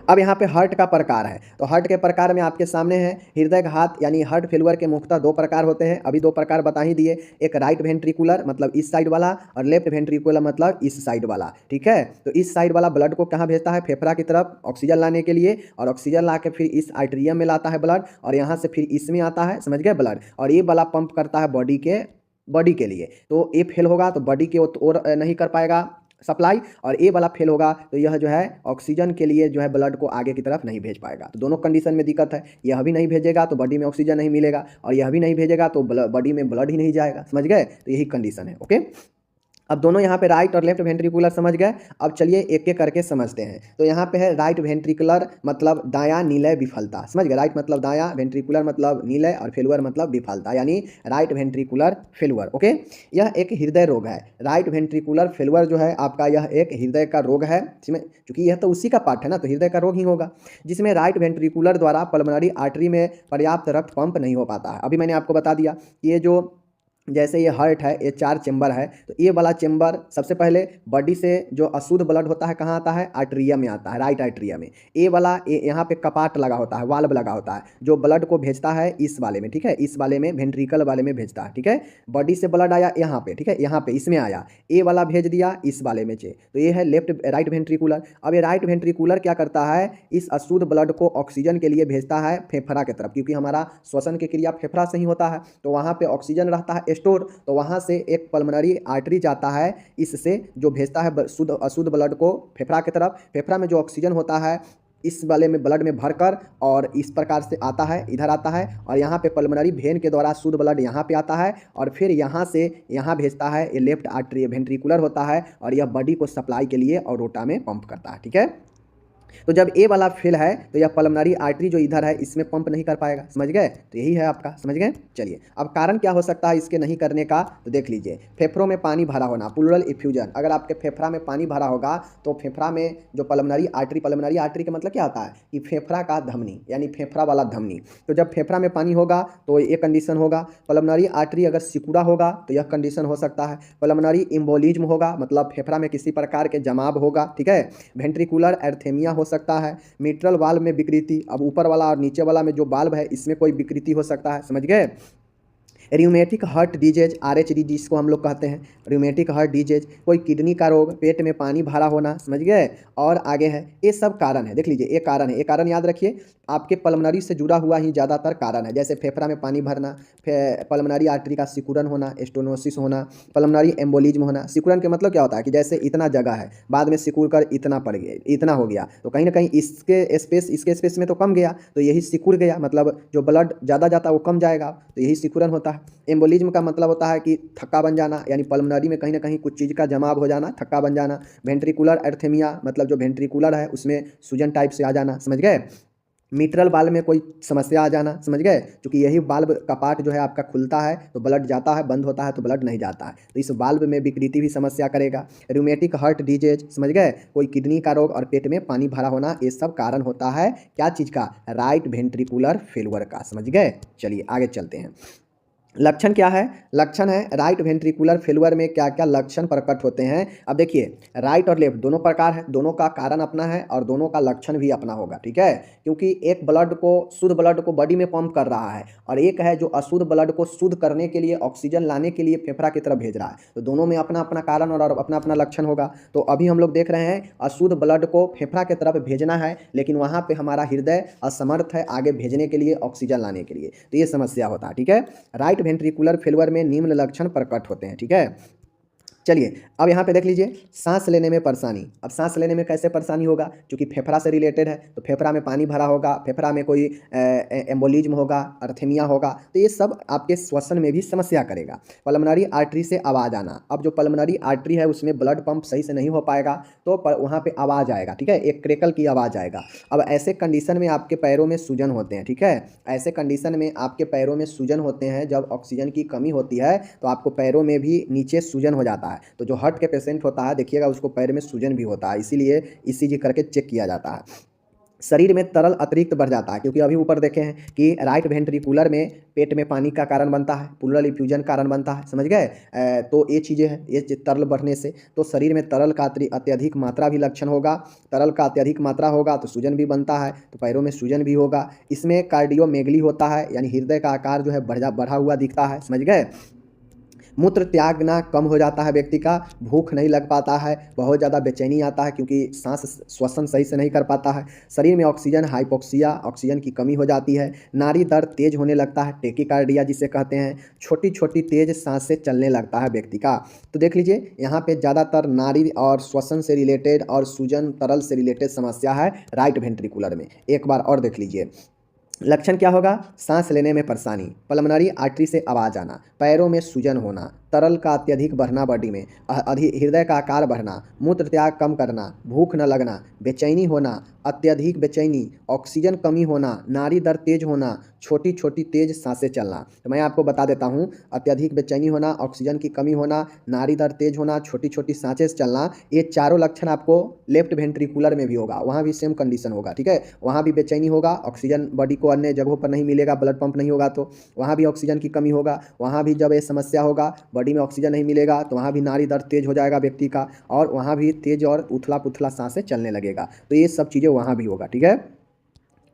अब यहाँ पे हार्ट का प्रकार है। तो हार्ट के प्रकार में आपके सामने है हृदयघात यानी हार्ट फेलवर के मुख्यतः दो प्रकार होते हैं, अभी दो प्रकार बता ही दिए। एक राइट वेंट्रिकुलर मतलब इस साइड वाला, और लेफ्ट वेंट्रिकुलर मतलब इस साइड वाला। ठीक है, तो इस साइड वाला ब्लड को कहाँ भेजता है, फेफड़ा की तरफ ऑक्सीजन लाने के लिए, और ऑक्सीजन ला के फिर इस आर्टेरियम में लाता है ब्लड, और यहाँ से फिर इसमें आता है, समझ गए, ब्लड। और ये वाला पंप करता है बॉडी के लिए। तो ये फेल होगा तो बॉडी के और नहीं कर पाएगा सप्लाई, और ए वाला फेल होगा तो यह जो है ऑक्सीजन के लिए जो है ब्लड को आगे की तरफ नहीं भेज पाएगा। तो दोनों कंडीशन में दिक्कत है, यह भी नहीं भेजेगा तो बॉडी में ऑक्सीजन नहीं मिलेगा, और यह भी नहीं भेजेगा तो बॉडी में ब्लड ही नहीं जाएगा, समझ गए। तो यही कंडीशन है। ओके, अब दोनों यहाँ पे राइट और लेफ्ट वेंट्रिकुलर समझ गए। अब चलिए एक एक करके समझते हैं। तो यहाँ पे है राइट वेंट्रिकुलर मतलब दायां नीलय विफलता, समझ गए। राइट मतलब दायां, वेंट्रिकुलर मतलब नीलय, और फेलुअर मतलब विफलता, यानी राइट वेंट्रिकुलर फेलुअर। ओके, यह एक हृदय रोग है। राइट वेंट्रिकुलर फेलुअर जो है आपका, यह एक हृदय का रोग है, जिसमें चूंकि यह तो उसी का पार्ट है ना, तो हृदय का रोग ही होगा, जिसमें राइट वेंट्रिकुलर द्वारा पल्मोनरी आर्टरी में पर्याप्त रक्त पंप नहीं हो पाता है। अभी मैंने आपको बता दिया कि ये जो जैसे ये हार्ट है, ये 4 चेंबर है, तो ये वाला चेंबर सबसे पहले बॉडी से जो अशुद्ध ब्लड होता है कहाँ आता है, आर्टरिया में आता है, राइट आर्टरिया में। ये वाला यहाँ पे कपाट लगा होता है, वाल्व लगा होता है, जो ब्लड को भेजता है इस वाले में, ठीक है, इस वाले में, वेंट्रिकल वाले में भेजता है। ठीक है, बॉडी से ब्लड आया यहाँ पे, ठीक है, यहाँ पे इसमें आया, ये वाला भेज दिया इस वाले में से, तो ये है राइट वेंट्रिकुलर। अब ये राइट वेंट्रिकुलर क्या करता है, इस अशुद्ध ब्लड को ऑक्सीजन के लिए भेजता है फेफड़ा की तरफ, क्योंकि हमारा श्वसन की क्रिया फेफड़ा से ही होता है, तो वहाँ पे ऑक्सीजन रहता है स्टोर, तो वहाँ से एक पल्मोनरी आर्टरी जाता है, इससे जो भेजता है अशुद्ध ब्लड को फेफड़ा की तरफ। फेफड़ा में जो ऑक्सीजन होता है इस वाले में ब्लड में भरकर और इस प्रकार से आता है, इधर आता है, और यहाँ पे पल्मोनरी वेन के द्वारा शुद्ध ब्लड यहाँ पे आता है, और फिर यहाँ से यहाँ भेजता है, ये लेफ्ट आर्टरी वेंट्रिकुलर होता है, और यह बॉडी को सप्लाई के लिए और रोटा में पंप करता है। ठीक है, तो जब ए वाला फेल है तो यह पल्मोनरी आर्टरी जो इधर है इसमें पंप नहीं कर पाएगा, समझ गए। तो यही है आपका, समझ गए। चलिए, अब कारण क्या हो सकता है इसके नहीं करने का, तो देख लीजिए। फेफड़ों में पानी भरा होना, प्लूरल इफ्यूजन। अगर आपके फेफड़ा में पानी भरा होगा तो फेफड़ा में जो पल्मोनरी आर्टरी का मतलब क्या होता है कि फेफड़ा का धमनी, यानी फेफड़ा वाला धमनी। तो जब फेफड़ा में पानी होगा तो ये कंडीशन होगा। पल्मोनरी आर्टरी अगर सिकुड़ा होगा तो यह कंडीशन हो सकता है। पल्मोनरी एम्बोलिज्म होगा, मतलब फेफड़ा में किसी प्रकार के जमाव होगा। ठीक है, वेंट्रिकुलर एर्थेमिया हो सकता है। मिट्रल वाल्व में विकृति, अब ऊपर वाला और नीचे वाला में जो वाल्व है इसमें कोई विकृति हो सकता है, समझ गए। रियूमेटिक हार्ट डिजीज, RHD जिसको हम लोग कहते हैं, रियूमेटिक हार्ट डिजीज, कोई किडनी का रोग, पेट में पानी भरा होना, समझ गए। और आगे है, ये सब कारण है, देख लीजिए, ये कारण है, ये कारण याद रखिए, आपके पल्मोनरी से जुड़ा हुआ ही ज़्यादातर कारण है। जैसे फेफड़ा में पानी भरना, पल्मोनरी आर्टरी का सिकुड़न होना, स्टेनोसिस होना, पल्मोनरी एम्बोलिज्म होना। सिकुड़न के मतलब क्या होता है कि जैसे इतना जगह है, बाद में सिकुड़ कर इतना पड़ गया, इतना हो गया, तो कहीं ना कहीं इसके स्पेस में तो कम गया, तो यही सिकुड़ गया, मतलब जो ब्लड ज़्यादा जाता है वो कम जाएगा, तो यही सिकुड़न होता है। एम्बोलिज्म का मतलब होता है कि थक्का बन जाना, यानी पल्मोनरी में कहीं ना कहीं कुछ चीज़ का जमाव हो जाना, थक्का बन जाना। वेंट्रिकुलर एर्थेमिया मतलब जो वेंट्रिकुलर है उसमें सूजन टाइप से आ जाना, समझ गए। मिट्रल वाल्व में कोई समस्या आ जाना, समझ गए, क्योंकि यही वाल्व का पार्ट जो है आपका खुलता है तो ब्लड जाता है, बंद होता है तो ब्लड नहीं जाता है, तो इस वाल्व में विकृति भी समस्या करेगा। रूमेटिक हार्ट डिजीज, समझ गए, कोई किडनी का रोग और पेट में पानी भरा होना, ये सब कारण होता है क्या चीज़ का, राइट वेंट्रिकुलर फेलुअर का, समझ गए। चलिए आगे चलते हैं। लक्षण क्या है, लक्षण है राइट वेंट्रिकुलर फेलुअर में क्या क्या लक्षण प्रकट होते हैं। अब देखिए, राइट और लेफ्ट दोनों प्रकार है, दोनों का कारण अपना है और दोनों का लक्षण भी अपना होगा। ठीक है, क्योंकि एक ब्लड को, शुद्ध ब्लड को बॉडी में पंप कर रहा है, और एक है जो अशुद्ध ब्लड को शुद्ध करने के लिए, ऑक्सीजन लाने के लिए फेफड़ा की तरफ भेज रहा है, तो दोनों में अपना अपना कारण और अपना अपना लक्षण होगा। तो अभी हम लोग देख रहे हैं अशुद्ध ब्लड को फेफड़ा की तरफ भेजना है, लेकिन वहाँ पर हमारा हृदय असमर्थ है आगे भेजने के लिए, ऑक्सीजन लाने के लिए, तो ये समस्या होता है। ठीक है, राइट वेंट्रिकुलर फेलुअर में निम्न लक्षण प्रकट होते हैं। ठीक है, चलिए अब यहाँ पे देख लीजिए, सांस लेने में परेशानी। अब सांस लेने में कैसे परेशानी होगा, क्योंकि फेफड़ा से रिलेटेड है, तो फेफड़ा में पानी भरा होगा, फेफड़ा में कोई एम्बोलिज्म होगा, अर्थेमिया होगा, तो ये सब आपके श्वसन में भी समस्या करेगा। पल्मोनरी आर्टरी से आवाज़ आना, अब जो पल्मोनरी आर्टरी है उसमें ब्लड पंप सही से नहीं हो पाएगा तो वहाँ पर आवाज़ आएगा। ठीक है, एक क्रेकल की आवाज़ आएगा। अब ऐसे कंडीशन में आपके पैरों में सूजन होते हैं। ठीक है, ऐसे कंडीशन में आपके पैरों में सूजन होते हैं, जब ऑक्सीजन की कमी होती है तो आपको पैरों में भी नीचे सूजन हो जाता है। है। तो जो हार्ट के पेशेंट होता है देखिएगा उसको पैर में सूजन भी होता है, इसीलिए ईसीजी करके चेक किया जाता है। शरीर में तरल अतिरिक्त बढ़ जाता है, क्योंकि अभी ऊपर देखे हैं कि राइट वेंट्रिकुलर में पेट में पानी का कारण बनता है, प्लूरल इफ्यूजन कारण बनता है, समझ गए। तो ये चीज़ें हैं, ये तरल बढ़ने से तो शरीर में तरल का अत्यधिक मात्रा भी लक्षण होगा। तरल का अत्यधिक मात्रा होगा तो सूजन भी बनता है, तो पैरों में सूजन भी होगा। इसमें कार्डियोमेगली होता है, यानी हृदय का आकार जो है बढ़ा हुआ दिखता है, समझ गए। मूत्र त्यागना कम हो जाता है व्यक्ति का, भूख नहीं लग पाता है, बहुत ज़्यादा बेचैनी आता है क्योंकि सांस श्वसन सही से नहीं कर पाता है। शरीर में ऑक्सीजन हाइपोक्सिया, ऑक्सीजन की कमी हो जाती है। नाड़ी दर तेज होने लगता है, टेकिकार्डिया जिसे कहते हैं। छोटी छोटी तेज सांसें चलने लगता है व्यक्ति का। तो देख लीजिए यहाँ पे ज़्यादातर नाड़ी और श्वसन से रिलेटेड और सूजन तरल से रिलेटेड समस्या है राइट वेंट्रिकुलर में। एक बार और देख लीजिए लक्षण क्या होगा। सांस लेने में परेशानी, पल्मोनरी आर्टरी से आवाज़ आना, पैरों में सूजन होना, तरल का अत्यधिक बढ़ना बॉडी में, हृदय का आकार बढ़ना, मूत्र त्याग कम करना, भूख न लगना, बेचैनी होना, अत्यधिक बेचैनी, ऑक्सीजन कमी होना, नाड़ी दर तेज होना, छोटी छोटी तेज सांसें चलना। तो मैं आपको बता देता हूँ, अत्यधिक बेचैनी होना, ऑक्सीजन की कमी होना, नाड़ी दर तेज होना, छोटी छोटी सांसें चलना, ये चारों लक्षण आपको लेफ्ट वेंट्रिकुलर में भी होगा, वहाँ भी सेम कंडीशन होगा, ठीक है। वहाँ भी बेचैनी होगा, ऑक्सीजन बॉडी को अन्य जगहों पर नहीं मिलेगा, ब्लड पंप नहीं होगा तो वहाँ भी ऑक्सीजन की कमी होगा। वहाँ भी जब ये समस्या होगा, बॉडी में ऑक्सीजन नहीं मिलेगा तो वहाँ भी नाड़ी दर तेज हो जाएगा व्यक्ति का, और वहाँ भी तेज और उथला पुथला सांसें चलने लगेगा। तो ये सब चीज़ें वहाँ भी होगा, ठीक है।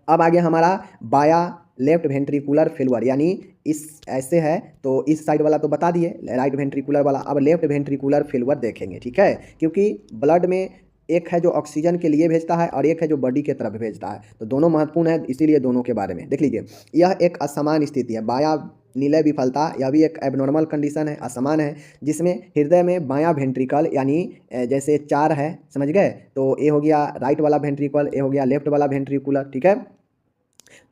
अब आगे हमारा बाया लेफ्ट वेंट्रिकुलर फेल्यूर, यानी इस ऐसे है तो इस साइड वाला तो बता दिए राइट वेंट्रिकुलर वाला, अब लेफ्ट वेंट्रिकुलर फेल्यूर देखेंगे, ठीक है। क्योंकि ब्लड में एक है जो ऑक्सीजन के लिए भेजता है और एक है जो बॉडी के तरफ भेजता है, तो दोनों महत्वपूर्ण है, इसीलिए दोनों के बारे में देख लीजिए। यह एक असमान स्थिति है, बाया नीलय विफलता, यह भी एक एबनॉर्मल कंडीशन है, असमान है, जिसमें हृदय में बायां वेंट्रिकल यानी जैसे 4 है, समझ गए। तो ये हो गया राइट वाला वेंट्रिकल, ये हो गया लेफ्ट वाला वेंट्रिकुलर, ठीक है।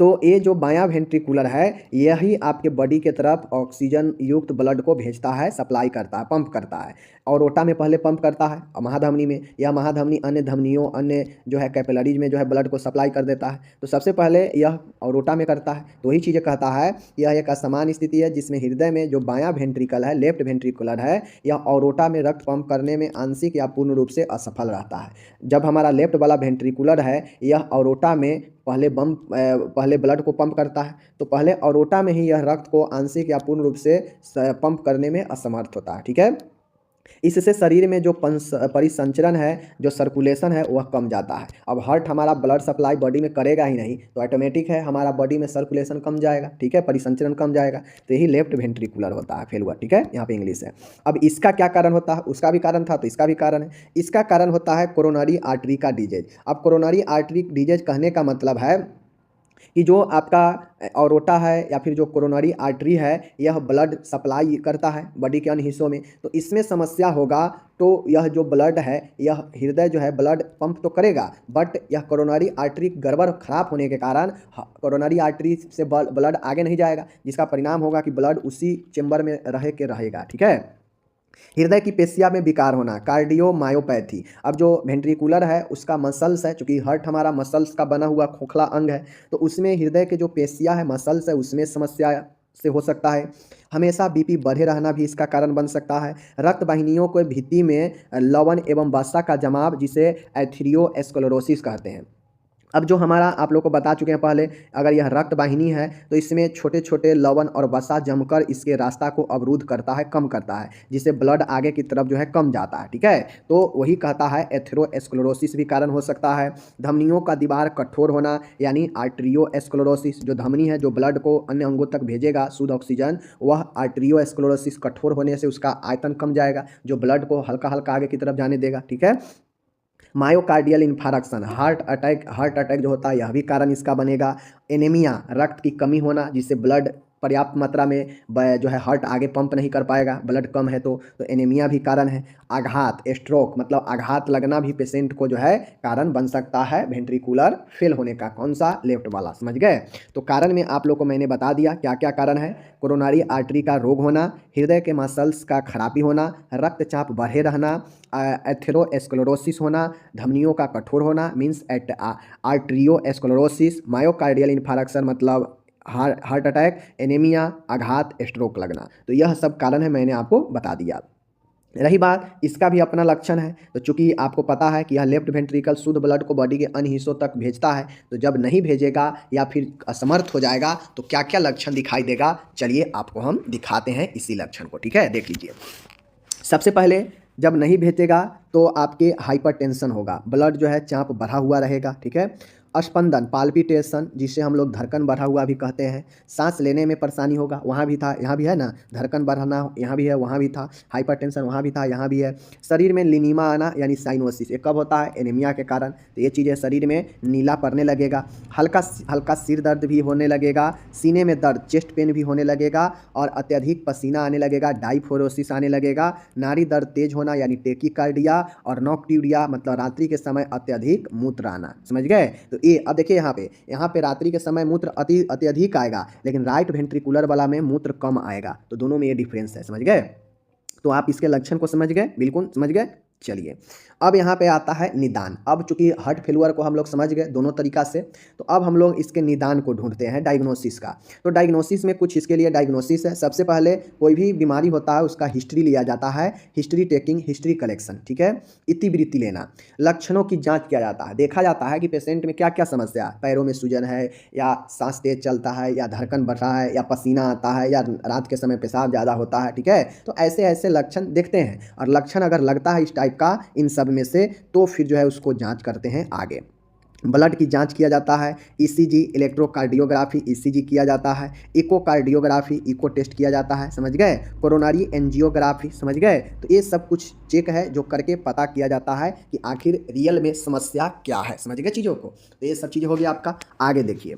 तो ये जो बायां वेंट्रिकुलर है यही आपके बॉडी के तरफ ऑक्सीजन युक्त ब्लड को भेजता है, सप्लाई करता है, पंप करता है। और ओटा में पहले पंप करता है, महाधमनी में, या महाधमनी अन्य धमनियों अन्य जो है कैपिलरीज में जो है ब्लड को सप्लाई कर देता है। तो सबसे पहले यह औरोटा में करता है। तो वही चीज़ें कहता है यह एक असमान स्थिति है जिसमें हृदय में जो बायां वेंट्रिकल है, लेफ्ट वेंट्रिकुलर है, यह औरोटा में रक्त पंप करने में आंशिक या पूर्ण रूप से असफल रहता है। जब हमारा लेफ्ट वाला वेंट्रिकुलर है यह औरोटा में पहले ब्लड को पंप करता है, तो पहले औरोटा में ही यह रक्त को आंशिक या पूर्ण रूप से पंप करने में असमर्थ होता है, ठीक है। इससे शरीर में जो परिसंचरण है, जो सर्कुलेशन है वह कम जाता है। अब हार्ट हमारा ब्लड सप्लाई बॉडी में करेगा ही नहीं तो ऑटोमेटिक है हमारा बॉडी में सर्कुलेशन कम जाएगा, ठीक है, परिसंचरण कम जाएगा। तो यही लेफ्ट वेंट्रिकुलर होता है फेल्यूर, ठीक है, यहाँ पे इंग्लिश है। अब इसका क्या कारण होता है, उसका भी कारण था तो इसका भी कारण है। इसका कारण होता है कोरोनरी आर्टरी का डिजीज। अब कोरोनरी आर्टरी डिजीज कहने का मतलब है कि जो आपका औरोटा है या फिर जो कोरोनरी आर्टरी है यह ब्लड सप्लाई करता है बॉडी के अन्य हिस्सों में, तो इसमें समस्या होगा। तो यह जो ब्लड है यह हृदय जो है ब्लड पंप तो करेगा, बट यह कोरोनरी आर्टरी गड़बड़ खराब होने के कारण कोरोनरी आर्टरी से ब्लड आगे नहीं जाएगा, जिसका परिणाम होगा कि ब्लड उसी चेम्बर में रहेगा, ठीक है। हृदय की पेशिया में विकार होना, कार्डियोमायोपैथी। अब जो वेंट्रिकुलर है उसका मसल्स है, चूंकि हार्ट हमारा मसल्स का बना हुआ खोखला अंग है, तो उसमें हृदय के जो पेशिया है, मसल्स है, उसमें समस्या से हो सकता है। हमेशा बीपी बढ़े रहना भी इसका कारण बन सकता है। रक्त वाहिनियों के भित्ति में लवण एवं वसा का जमाव, जिसे एथेरियोस्क्लेरोसिस कहते हैं। अब जो हमारा आप लोग को बता चुके हैं पहले, अगर यह रक्त वाहिनी है तो इसमें छोटे छोटे लवण और वसा जमकर इसके रास्ता को अवरुद्ध करता है, कम करता है, जिससे ब्लड आगे की तरफ जो है कम जाता है, ठीक है। तो वही कहता है एथेरोस्क्लेरोसिस भी कारण हो सकता है। धमनियों का दीवार कठोर होना यानी आर्टरियोस्क्लेरोसिस, जो धमनी है जो ब्लड को अन्य अंगों तक भेजेगा शुद्ध ऑक्सीजन, वह आर्टरियोस्क्लेरोसिस कठोर होने से उसका आयतन कम जाएगा, जो ब्लड को हल्का हल्का आगे की तरफ जाने देगा, ठीक है। मायोकार्डियल इन्फारक्शन, हार्ट अटैक जो होता है यह भी कारण इसका बनेगा। एनीमिया, रक्त की कमी होना, जिससे ब्लड पर्याप्त मात्रा में जो है हार्ट आगे पंप नहीं कर पाएगा, ब्लड कम है तो एनीमिया भी कारण है। आघात, स्ट्रोक, मतलब आघात लगना भी पेशेंट को जो है कारण बन सकता है वेंट्रिकुलर फेल होने का। कौन सा, लेफ्ट वाला, समझ गए। तो कारण में आप लोग को मैंने बता दिया क्या क्या कारण है। कोरोनरी आर्टरी का रोग होना, हृदय के मसल्स का खराबी होना, रक्तचाप बढ़े रहना, एथेरोस्क्लेरोसिस होना, धमनियों का कठोर होना मीन्स आर्टरियोस्क्लेरोसिस, मायोकार्डियल इन्फारक्शन मतलब हार्ट अटैक, एनीमिया, आघात, स्ट्रोक लगना। तो यह सब कारण है, मैंने आपको बता दिया। रही बात इसका भी अपना लक्षण है, तो चूंकि आपको पता है कि यह लेफ्ट वेंट्रिकल शुद्ध ब्लड को बॉडी के अन्य हिस्सों तक भेजता है, तो जब नहीं भेजेगा या फिर असमर्थ हो जाएगा तो क्या क्या लक्षण दिखाई देगा, चलिए आपको हम दिखाते हैं इसी लक्षण को। ठीक है, देख लीजिए। सबसे पहले जब नहीं भेजेगा तो आपके हाइपरटेंशन होगा, ब्लड जो है चाप बढ़ा हुआ रहेगा। ठीक है, स्पंदन पाल्पिटेशन, जिसे हम लोग धड़कन बढ़ा हुआ भी कहते हैं। सांस लेने में परेशानी होगा, वहाँ भी था यहाँ भी है ना, धड़कन बढ़ाना यहाँ भी है वहाँ भी था, हाइपरटेंशन वहाँ भी था यहाँ भी है। शरीर में लिनीमा आना यानी साइनोसिस, ये कब होता है, एनीमिया के कारण। तो ये चीज़ें शरीर में नीला पड़ने लगेगा, हल्का हल्का सिर दर्द भी होने लगेगा, सीने में दर्द चेस्ट पेन भी होने लगेगा और अत्यधिक पसीना आने लगेगा, डाइफोरोसिस आने लगेगा, नाड़ी दर्द तेज होना यानी टेकीकार्डिया और नॉक्ट्यूरिया मतलब रात्रि के समय अत्यधिक मूत्र आना। समझ गए। तो ये अब देखिए यहाँ पे रात्रि के समय मूत्र अत्यधिक आएगा, लेकिन राइट वेंट्रिकुलर वाला में मूत्र कम आएगा। तो दोनों में ये डिफरेंस है, समझ गए। तो आप इसके लक्षण को समझ गए, बिल्कुल समझ गए। चलिए अब यहाँ पे आता है निदान। अब चूंकि हार्ट फेलुअर को हम लोग समझ गए दोनों तरीका से, तो अब हम लोग इसके निदान को ढूंढते हैं, डायग्नोसिस का। तो डायग्नोसिस में कुछ इसके लिए डायग्नोसिस है। सबसे पहले कोई भी बीमारी होता है उसका हिस्ट्री लिया जाता है, हिस्ट्री टेकिंग, हिस्ट्री कलेक्शन। ठीक है, इतिवृत्ति लेना, लक्षणों की जाँच किया जाता है, देखा जाता है कि पेशेंट में क्या क्या समस्या है, पैरों में सूजन है या सांस तेज चलता है या धड़कन बढ़ रहा है या पसीना आता है या रात के समय पेशाब ज़्यादा होता है। ठीक है, तो ऐसे ऐसे लक्षण देखते हैं, और लक्षण अगर लगता है इस टाइप का इन सब में से, तो फिर जो है उसको जांच करते हैं आगे। ब्लड की जांच किया जाता है, ईसीजी इलेक्ट्रोकार्डियोग्राफी ईसीजी किया जाता है, इकोकार्डियोग्राफी इको टेस्ट किया जाता है, समझ गए, कोरोनरी एंजियोग्राफी, समझ गए। तो ये सब कुछ चेक है जो करके पता किया जाता है कि आखिर रियल में समस्या क्या है, समझ गए चीज़ों को। तो ये सब चीज़ें हो गई आपका। आगे देखिए,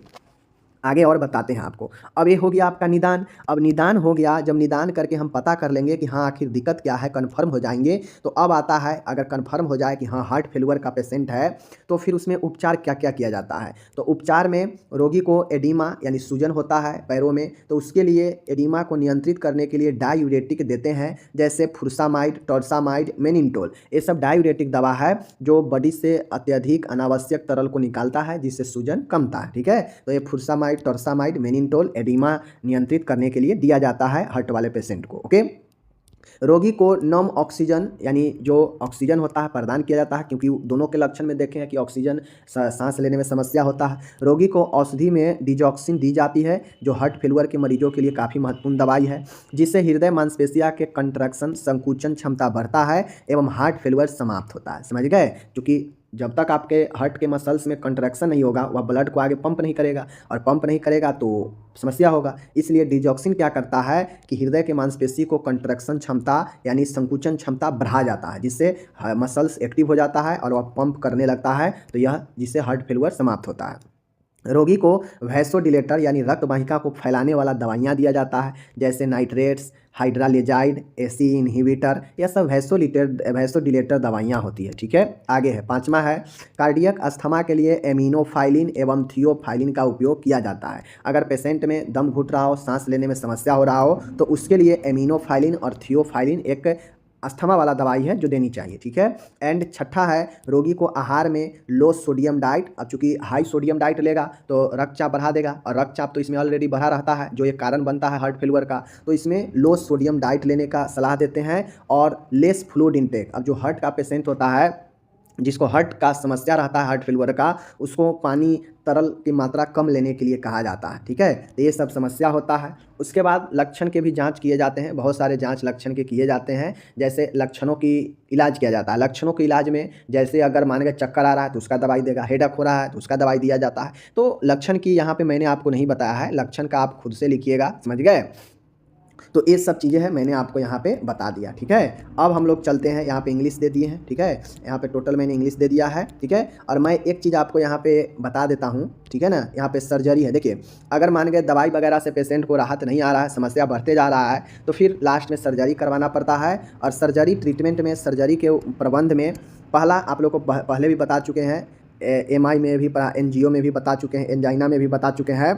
आगे और बताते हैं आपको। अब ये हो गया आपका निदान। अब निदान हो गया, जब निदान करके हम पता कर लेंगे कि हाँ आखिर दिक्कत क्या है, कन्फर्म हो जाएंगे, तो अब आता है अगर कन्फर्म हो जाए कि हाँ हार्ट फेलुअर का पेशेंट है, तो फिर उसमें उपचार क्या क्या किया जाता है। तो उपचार में रोगी को एडिमा यानी सूजन होता है पैरों में, तो उसके लिए एडिमा को नियंत्रित करने के लिए डायूरेटिक देते हैं, जैसे फुरसामाइड, टॉर्सामाइड, मेनिनटोल। ये सब डायूरेटिक दवा है जो बॉडी से अत्यधिक अनावश्यक तरल को निकालता है, जिससे सूजन कमता है। ठीक है, तो ये फुरसामाइड, टॉर्सामाइड, मेनिनटोल एडिमा नियंत्रित करने के लिए दिया जाता है हार्ट वाले पेशेंट को। ओके, रोगी को नम ऑक्सीजन यानी जो ऑक्सीजन होता है प्रदान किया जाता है, क्योंकि दोनों के लक्षण में देखें हैं कि ऑक्सीजन सांस लेने में समस्या होता है। रोगी को औषधि में डिजॉक्सिन दी जाती है, जो हार्ट फेलुअर के मरीजों के लिए काफ़ी महत्वपूर्ण दवाई है, जिससे हृदय मांसपेशिया के कंट्रैक्शन संकुचन क्षमता बढ़ता है एवं हार्ट फेलुअर समाप्त होता है। समझ गए, क्योंकि जब तक आपके हार्ट के मसल्स में कंट्रैक्शन नहीं होगा वह ब्लड को आगे पंप नहीं करेगा, और पंप नहीं करेगा तो समस्या होगा। इसलिए डिजॉक्सिन क्या करता है कि हृदय के मांसपेशी को कंट्रैक्शन क्षमता यानी संकुचन क्षमता बढ़ा जाता है, जिससे मसल्स एक्टिव हो जाता है और वह पंप करने लगता है, तो यह जिससे हार्ट फेलुअर समाप्त होता है। रोगी को वैसोडिलेटर यानी रक्त वाहिका को फैलाने वाला दवाइयाँ दिया जाता है, जैसे नाइट्रेट्स, हाइड्रालेजाइड, एसी इनहिबिटर, यह सब वैसोडिलेटर दवाइयाँ होती है। ठीक है, आगे है पांचवा है कार्डियक अस्थमा के लिए एमिनोफाइलिन एवं थियोफाइलिन का उपयोग किया जाता है। अगर पेशेंट में दम घुट रहा हो, सांस लेने में समस्या हो रहा हो, तो उसके लिए एमिनोफाइलिन और थियोफाइलिन एक अस्थमा वाला दवाई है जो देनी चाहिए। ठीक है, एंड छठा है रोगी को आहार में लो सोडियम डाइट। अब चूंकि हाई सोडियम डाइट लेगा तो रक्तचाप बढ़ा देगा, और रक्तचाप तो इसमें ऑलरेडी बढ़ा रहता है जो एक कारण बनता है हार्ट फेलुअर का, तो इसमें लो सोडियम डाइट लेने का सलाह देते हैं। और लेस फ्लूइड इंटेक, अब जो हार्ट का पेशेंट होता है जिसको हार्ट का समस्या रहता है हार्ट फेलुअर का, उसको पानी तरल की मात्रा कम लेने के लिए कहा जाता है। ठीक है, तो ये सब समस्या होता है। उसके बाद लक्षण के भी जांच किए जाते हैं, बहुत सारे जांच लक्षण के किए जाते हैं, जैसे लक्षणों की इलाज किया जाता है। लक्षणों के इलाज में जैसे अगर मान के चक्कर आ रहा है तो उसका दवाई देगा, हेडेक हो रहा है तो उसका दवाई दिया जाता है। तो लक्षण की यहाँ पे मैंने आपको नहीं बताया है, लक्षण का आप खुद से लिखिएगा, समझ गए। तो ये सब चीज़ें हैं मैंने आपको यहाँ पे बता दिया। ठीक है, अब हम लोग चलते हैं, यहाँ पे इंग्लिश दे दिए हैं। ठीक है, यहाँ पे टोटल मैंने इंग्लिश दे दिया है। ठीक है, और मैं एक चीज़ आपको यहाँ पे बता देता हूँ, ठीक है ना। यहाँ पे सर्जरी है, देखिए अगर मान गए दवाई वगैरह से पेशेंट को राहत नहीं आ रहा है, समस्या बढ़ते जा रहा है, तो फिर लास्ट में सर्जरी करवाना पड़ता है। और सर्जरी ट्रीटमेंट में, सर्जरी के प्रबंध में पहला आप लोग को पहले भी बता चुके हैं, MI में भी, एनजीओ में भी बता चुके हैं, एंजाइना में भी बता चुके हैं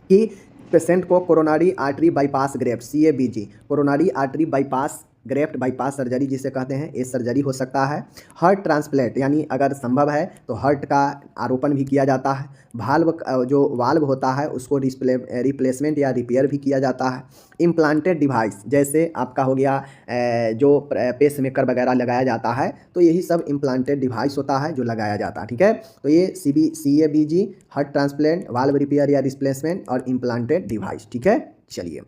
कि पेशेंट को coronary artery bypass graft CABG, coronary artery bypass graft bypass surgery जिसे कहते हैं, ये सर्जरी हो सकता है। हार्ट ट्रांसप्लांट यानी अगर संभव है तो हार्ट का आरोपण भी किया जाता है। जो वाल्व होता है उसको रिप्लेसमेंट या रिपेयर भी किया जाता है। इम्प्लांटेड डिवाइस जैसे आपका हो गया जो पेसमेकर वगैरह लगाया जाता है, तो यही सब इम्प्लांटेड डिवाइस होता है जो लगाया जाता है, ठीक है। तो ये CABG, heart transplant, valve repair या रिप्लेसमेंट और इम्प्लांटेड डिवाइस, ठीक है। चलिए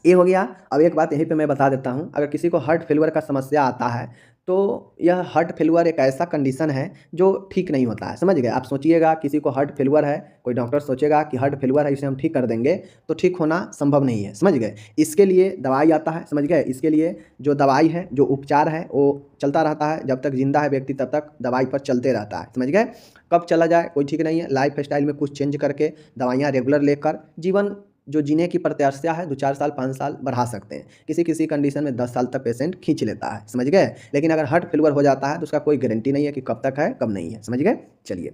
ये हो गया। अब एक बात यहीं पे मैं बता देता हूँ, अगर किसी को हार्ट फेलियर का समस्या आता है तो यह हार्ट फेलियर एक ऐसा कंडीशन है जो ठीक नहीं होता है, समझ गए। आप सोचिएगा किसी को हार्ट फेलियर है, कोई डॉक्टर सोचेगा कि हार्ट फेलियर है इसे हम ठीक कर देंगे, तो ठीक होना संभव नहीं है, समझ गए। इसके लिए दवाई आता है, समझ गए। इसके लिए जो दवाई है, जो उपचार है वो चलता रहता है, जब तक जिंदा है व्यक्ति तब तक दवाई पर चलते रहता है, समझ गए। कब चला जाए कोई ठीक नहीं है। लाइफ स्टाइल में कुछ चेंज करके दवाइयाँ रेगुलर लेकर जीवन जो जीने की प्रत्याशा है 2-4 साल 5 साल बढ़ा सकते हैं। किसी किसी कंडीशन में 10 साल तक पेशेंट खींच लेता है, समझ गए। लेकिन अगर हार्ट फेलियर हो जाता है तो उसका कोई गारंटी नहीं है कि कब तक है कब नहीं है, समझ गए। चलिए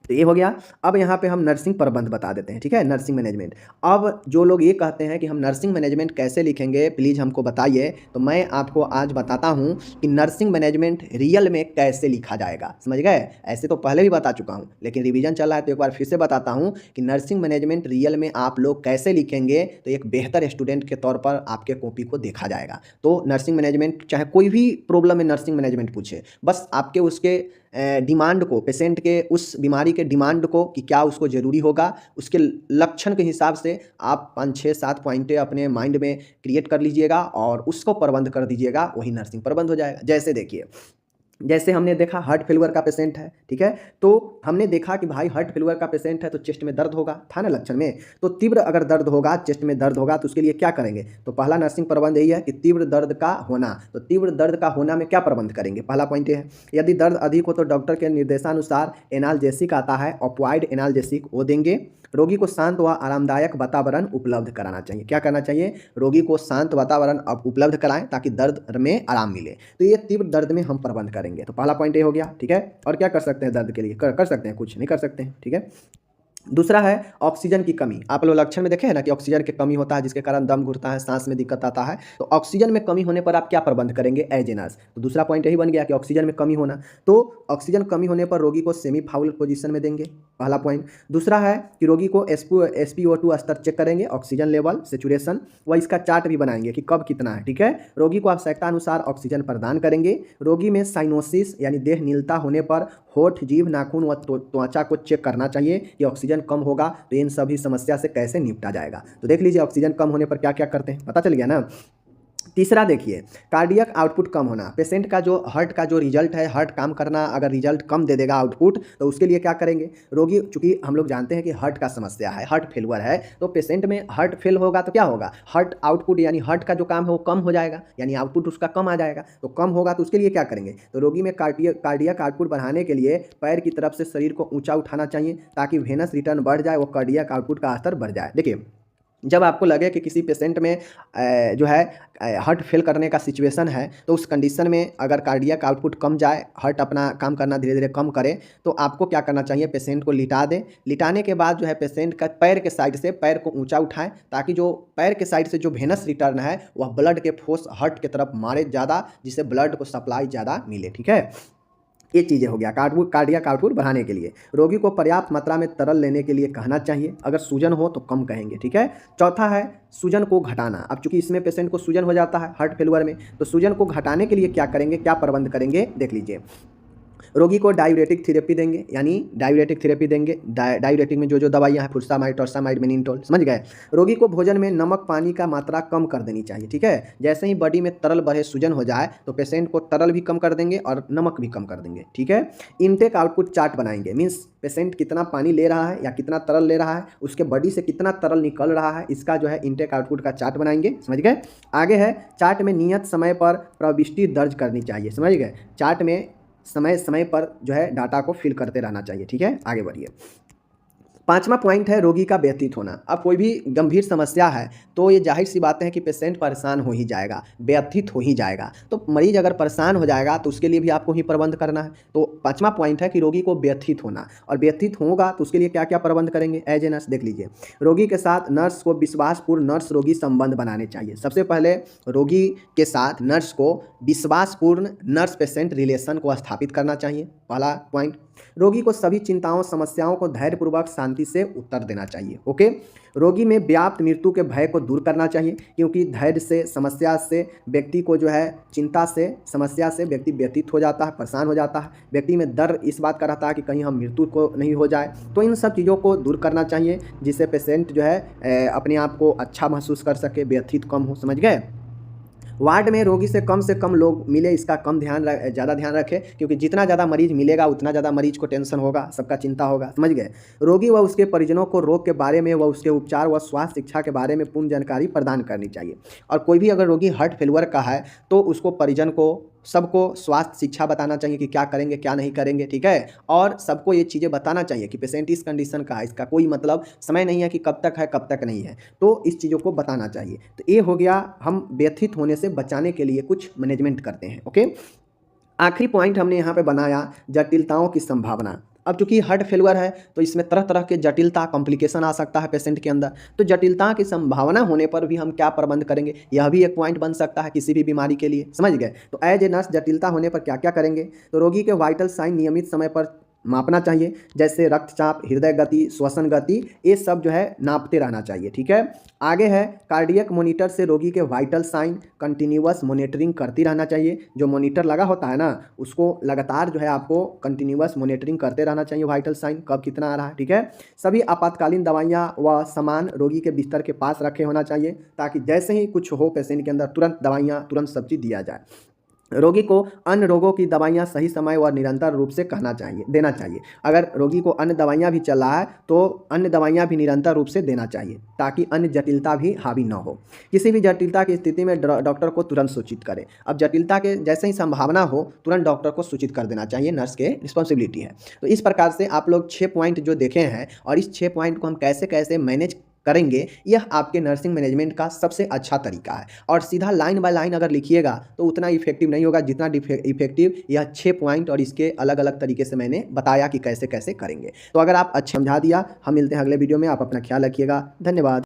तो ये हो गया। अब यहाँ पे हम नर्सिंग प्रबंध बता देते हैं, ठीक है, नर्सिंग मैनेजमेंट। अब जो लोग ये कहते हैं कि हम नर्सिंग मैनेजमेंट कैसे लिखेंगे, प्लीज़ हमको बताइए, तो मैं आपको आज बताता हूँ कि नर्सिंग मैनेजमेंट रियल में कैसे लिखा जाएगा, समझ गए। ऐसे तो पहले भी बता चुका हूँ, लेकिन रिवीजन चल रहा है तो एक बार फिर से बताता हूँ कि नर्सिंग मैनेजमेंट रियल में आप लोग कैसे लिखेंगे, तो एक बेहतर स्टूडेंट के तौर पर आपके कॉपी को देखा जाएगा। तो नर्सिंग मैनेजमेंट, चाहे कोई भी प्रॉब्लम में नर्सिंग मैनेजमेंट पूछे, बस आपके उसके डिमांड को, पेशेंट के उस बीमारी के डिमांड को कि क्या उसको ज़रूरी होगा, उसके लक्षण के हिसाब से आप 5-6-7 पॉइंटें अपने माइंड में क्रिएट कर लीजिएगा और उसको प्रबंध कर दीजिएगा, वही नर्सिंग प्रबंध हो जाएगा। जैसे देखिए, जैसे हमने देखा हार्ट फेलियर का पेशेंट है, ठीक है, तो हमने देखा कि भाई हार्ट फेलियर का पेशेंट है तो चेस्ट में दर्द होगा, था ना लक्षण में। तो तीव्र अगर दर्द होगा, चेस्ट में दर्द होगा, तो उसके लिए क्या करेंगे, तो पहला नर्सिंग प्रबंध यही है कि तीव्र दर्द का होना। तो तीव्र दर्द का होना में क्या प्रबंध करेंगे, पहला पॉइंट ये है, यदि दर्द अधिक हो तो डॉक्टर के निर्देशानुसार एनाल्जेसिक आता है, ऑपियोइड एनाल्जेसिक, वो देंगे। रोगी को शांत व आरामदायक वातावरण उपलब्ध कराना चाहिए। क्या करना चाहिए, रोगी को शांत वातावरण उपलब्ध कराएं ताकि दर्द में आराम मिले। तो ये तीव्र दर्द में हम प्रबंध करेंगे। तो पहला पॉइंट ये हो गया, ठीक है। और क्या कर सकते हैं दर्द के लिए, कर सकते हैं, कुछ नहीं कर सकते हैं, ठीक है। दूसरा है ऑक्सीजन की कमी। आप लोग लक्षण में देखे हैं ना कि ऑक्सीजन की कमी होता है जिसके कारण दम घुटता है, सांस में दिक्कत आता है। तो ऑक्सीजन में कमी होने पर आप क्या प्रबंध करेंगे, एज ए नर्स। तो दूसरा पॉइंट यही बन गया कि ऑक्सीजन में कमी होना, तो ऑक्सीजन कमी होने पर रोगी को सेमी फाउल पोजीशन में देंगे, पहला पॉइंट। दूसरा है कि रोगी को SpO2 स्तर चेक करेंगे, ऑक्सीजन लेवल, सेचुरेशन, व इसका चार्ट भी बनाएंगे कि कब कितना है, ठीक है। रोगी को आवश्यकता अनुसार ऑक्सीजन प्रदान करेंगे। रोगी में साइनोसिस यानी देह नीलता होने पर होठ, जीभ, नाखून व त्वचा को चेक करना चाहिए कि ऑक्सीजन कम होगा तो इन सभी समस्या से कैसे निपटा जाएगा। तो देख लीजिए ऑक्सीजन कम होने पर क्या क्या करते हैं, पता चल गया ना। तीसरा देखिए, कार्डियक आउटपुट कम होना। पेशेंट का जो हार्ट का जो रिजल्ट है, हार्ट काम करना अगर रिजल्ट कम दे देगा आउटपुट, तो उसके लिए क्या करेंगे, रोगी, चूंकि हम लोग जानते हैं कि हार्ट का समस्या है, हार्ट फेलियर है, तो पेशेंट में हार्ट फेल होगा तो क्या होगा, हार्ट आउटपुट यानी हार्ट का जो काम है वो कम हो जाएगा, यानी आउटपुट उसका कम आ जाएगा। तो कम होगा तो उसके लिए क्या करेंगे, तो रोगी में कार्डियक आउटपुट बढ़ाने के लिए पैर की तरफ से शरीर को ऊँचा उठाना चाहिए ताकि वेनस रिटर्न बढ़ जाए, वो कार्डियक आउटपुट का स्तर बढ़ जाए। देखिए, जब आपको लगे कि किसी पेशेंट में जो है हार्ट फेल करने का सिचुएशन है, तो उस कंडीशन में अगर कार्डियक आउटपुट कम जाए, हार्ट अपना काम करना धीरे धीरे कम करे, तो आपको क्या करना चाहिए, पेशेंट को लिटा दें। लिटाने के बाद जो है पेशेंट का पैर के साइड से पैर को ऊंचा उठाएं ताकि जो पैर के साइड से जो वेनस रिटर्न है वह ब्लड के फोर्स हार्ट की तरफ मारे ज़्यादा, जिससे ब्लड को सप्लाई ज़्यादा मिले, ठीक है। ये चीज़ें हो गया कार्डियक आउटपुट बढ़ाने के लिए। रोगी को पर्याप्त मात्रा में तरल लेने के लिए कहना चाहिए, अगर सूजन हो तो कम कहेंगे, ठीक है। चौथा है सूजन को घटाना। अब चूंकि इसमें पेशेंट को सूजन हो जाता है हार्ट फेलियर में, तो सूजन को घटाने के लिए क्या करेंगे, क्या प्रबंध करेंगे, देख लीजिए। रोगी को डायूरेटिक थेरेपी देंगे, यानी डायूरेटिक थेरेपी देंगे। डायूरेटिक में जो जो दवाइयाँ हैं, फुरसामाइड, टॉर्सामाइड, मेनिनटोल, समझ गए। रोगी को भोजन में नमक पानी का मात्रा कम कर देनी चाहिए, ठीक है। जैसे ही बॉडी में तरल बढ़े, सूजन हो जाए, तो पेशेंट को तरल भी कम कर देंगे और नमक भी कम कर देंगे, ठीक है। इनटेक आउटपुट चार्ट बनाएंगे, मीन्स पेशेंट कितना पानी ले रहा है या कितना तरल ले रहा है, उसके बॉडी से कितना तरल निकल रहा है, इसका जो है इनटेक आउटपुट का चार्ट बनाएंगे, समझ गए। आगे है चार्ट में नियत समय पर प्रविष्टि दर्ज करनी चाहिए, समझ गए। चार्ट में समय समय पर जो है डाटा को फिल करते रहना चाहिए, ठीक है। आगे बढ़िए। 5वां पॉइंट है रोगी का व्यथित होना। अब कोई भी गंभीर समस्या है तो ये जाहिर सी बातें हैं कि पेशेंट परेशान हो ही जाएगा, व्यथित हो ही जाएगा। तो मरीज अगर परेशान हो जाएगा तो उसके लिए भी आपको ही प्रबंध करना है। तो 5वां पॉइंट है कि रोगी को व्यथित होना, और व्यथित होगा तो उसके लिए क्या क्या प्रबंध करेंगे एज ए नर्स, देख लीजिए। रोगी के साथ नर्स को विश्वासपूर्ण नर्स रोगी संबंध बनाने चाहिए। सबसे पहले रोगी के साथ नर्स को विश्वासपूर्ण नर्स पेशेंट रिलेशन को स्थापित करना चाहिए, पहला पॉइंट। रोगी को सभी चिंताओं समस्याओं को धैर्यपूर्वक शांति से उत्तर देना चाहिए। ओके, रोगी में व्याप्त मृत्यु के भय को दूर करना चाहिए, क्योंकि धैर्य से समस्या से व्यक्ति को जो है, चिंता से समस्या से व्यक्ति व्यतीत हो जाता है, परेशान हो जाता है। व्यक्ति में डर इस बात का रहता है कि कहीं हम मृत्यु को नहीं हो जाए। तो इन सब चीज़ों को दूर करना चाहिए जिससे पेशेंट जो है अपने आप को अच्छा महसूस कर सके, व्यथित कम हो, समझ गए। वार्ड में रोगी से कम लोग मिले, इसका ज़्यादा ध्यान रखें, क्योंकि जितना ज़्यादा मरीज मिलेगा उतना ज़्यादा मरीज को टेंशन होगा, सबका चिंता होगा, समझ गए। रोगी व उसके परिजनों को रोग के बारे में व उसके उपचार व स्वास्थ्य शिक्षा के बारे में पूर्ण जानकारी प्रदान करनी चाहिए। और कोई भी अगर रोगी हार्ट फेल्यूर का है तो उसको परिजन को सबको स्वास्थ्य शिक्षा बताना चाहिए कि क्या करेंगे क्या नहीं करेंगे, ठीक है। और सबको ये चीज़ें बताना चाहिए कि पेशेंट इस कंडीशन का है, इसका कोई मतलब समय नहीं है कि कब तक है कब तक नहीं है, तो इस चीज़ों को बताना चाहिए। तो ये हो गया, हम व्यथित होने से बचाने के लिए कुछ मैनेजमेंट करते हैं। ओके, आखिरी पॉइंट हमने यहाँ पे बनाया जटिलताओं की संभावना। अब चूंकि हार्ट फेल्यूर है तो इसमें तरह तरह के जटिलता कॉम्प्लिकेशन आ सकता है पेशेंट के अंदर। तो जटिलता की संभावना होने पर भी हम क्या प्रबंध करेंगे, यह भी एक पॉइंट बन सकता है किसी भी बीमारी के लिए, समझ गए। तो एज ए नर्स जटिलता होने पर क्या क्या करेंगे, तो रोगी के वाइटल साइन नियमित समय पर मापना चाहिए, जैसे रक्तचाप, हृदय गति, श्वसन गति, ये सब जो है नापते रहना चाहिए, ठीक है। आगे है कार्डियक मॉनिटर से रोगी के वाइटल साइन कंटिन्यूअस मॉनिटरिंग करती रहना चाहिए। जो मॉनिटर लगा होता है ना, उसको लगातार जो है आपको कंटिन्यूअस मॉनिटरिंग करते रहना चाहिए, वाइटल साइन कब कितना आ रहा है, ठीक है। सभी आपातकालीन दवाइयाँ व सामान रोगी के बिस्तर के पास रखे होना चाहिए, ताकि जैसे ही कुछ हो पेशेंट के अंदर तुरंत दवाइयाँ, तुरंत सब चीज़ दिया जाए। रोगी को अन्य रोगों की दवाइयाँ सही समय और निरंतर रूप से देना चाहिए। अगर रोगी को अन्य दवाइयाँ भी चल रहा है तो अन्य दवाइयाँ भी निरंतर रूप से देना चाहिए, ताकि अन्य जटिलता भी हावी न हो। किसी भी जटिलता की स्थिति में डॉक्टर को तुरंत सूचित करें। अब जटिलता के जैसे ही संभावना हो तुरंत डॉक्टर को सूचित कर देना चाहिए, नर्स के रिस्पॉन्सिबिलिटी है। तो इस प्रकार से आप लोग 6 पॉइंट जो देखे हैं, और इस 6 पॉइंट को हम कैसे कैसे मैनेज करेंगे, यह आपके नर्सिंग मैनेजमेंट का सबसे अच्छा तरीका है। और सीधा लाइन बाय लाइन अगर लिखिएगा तो उतना इफेक्टिव नहीं होगा जितना इफेक्टिव यह 6 पॉइंट और इसके अलग अलग तरीके से मैंने बताया कि कैसे कैसे करेंगे। तो अगर आप अच्छा समझा दिया, हम मिलते हैं अगले वीडियो में। आप अपना ख्याल रखिएगा, धन्यवाद।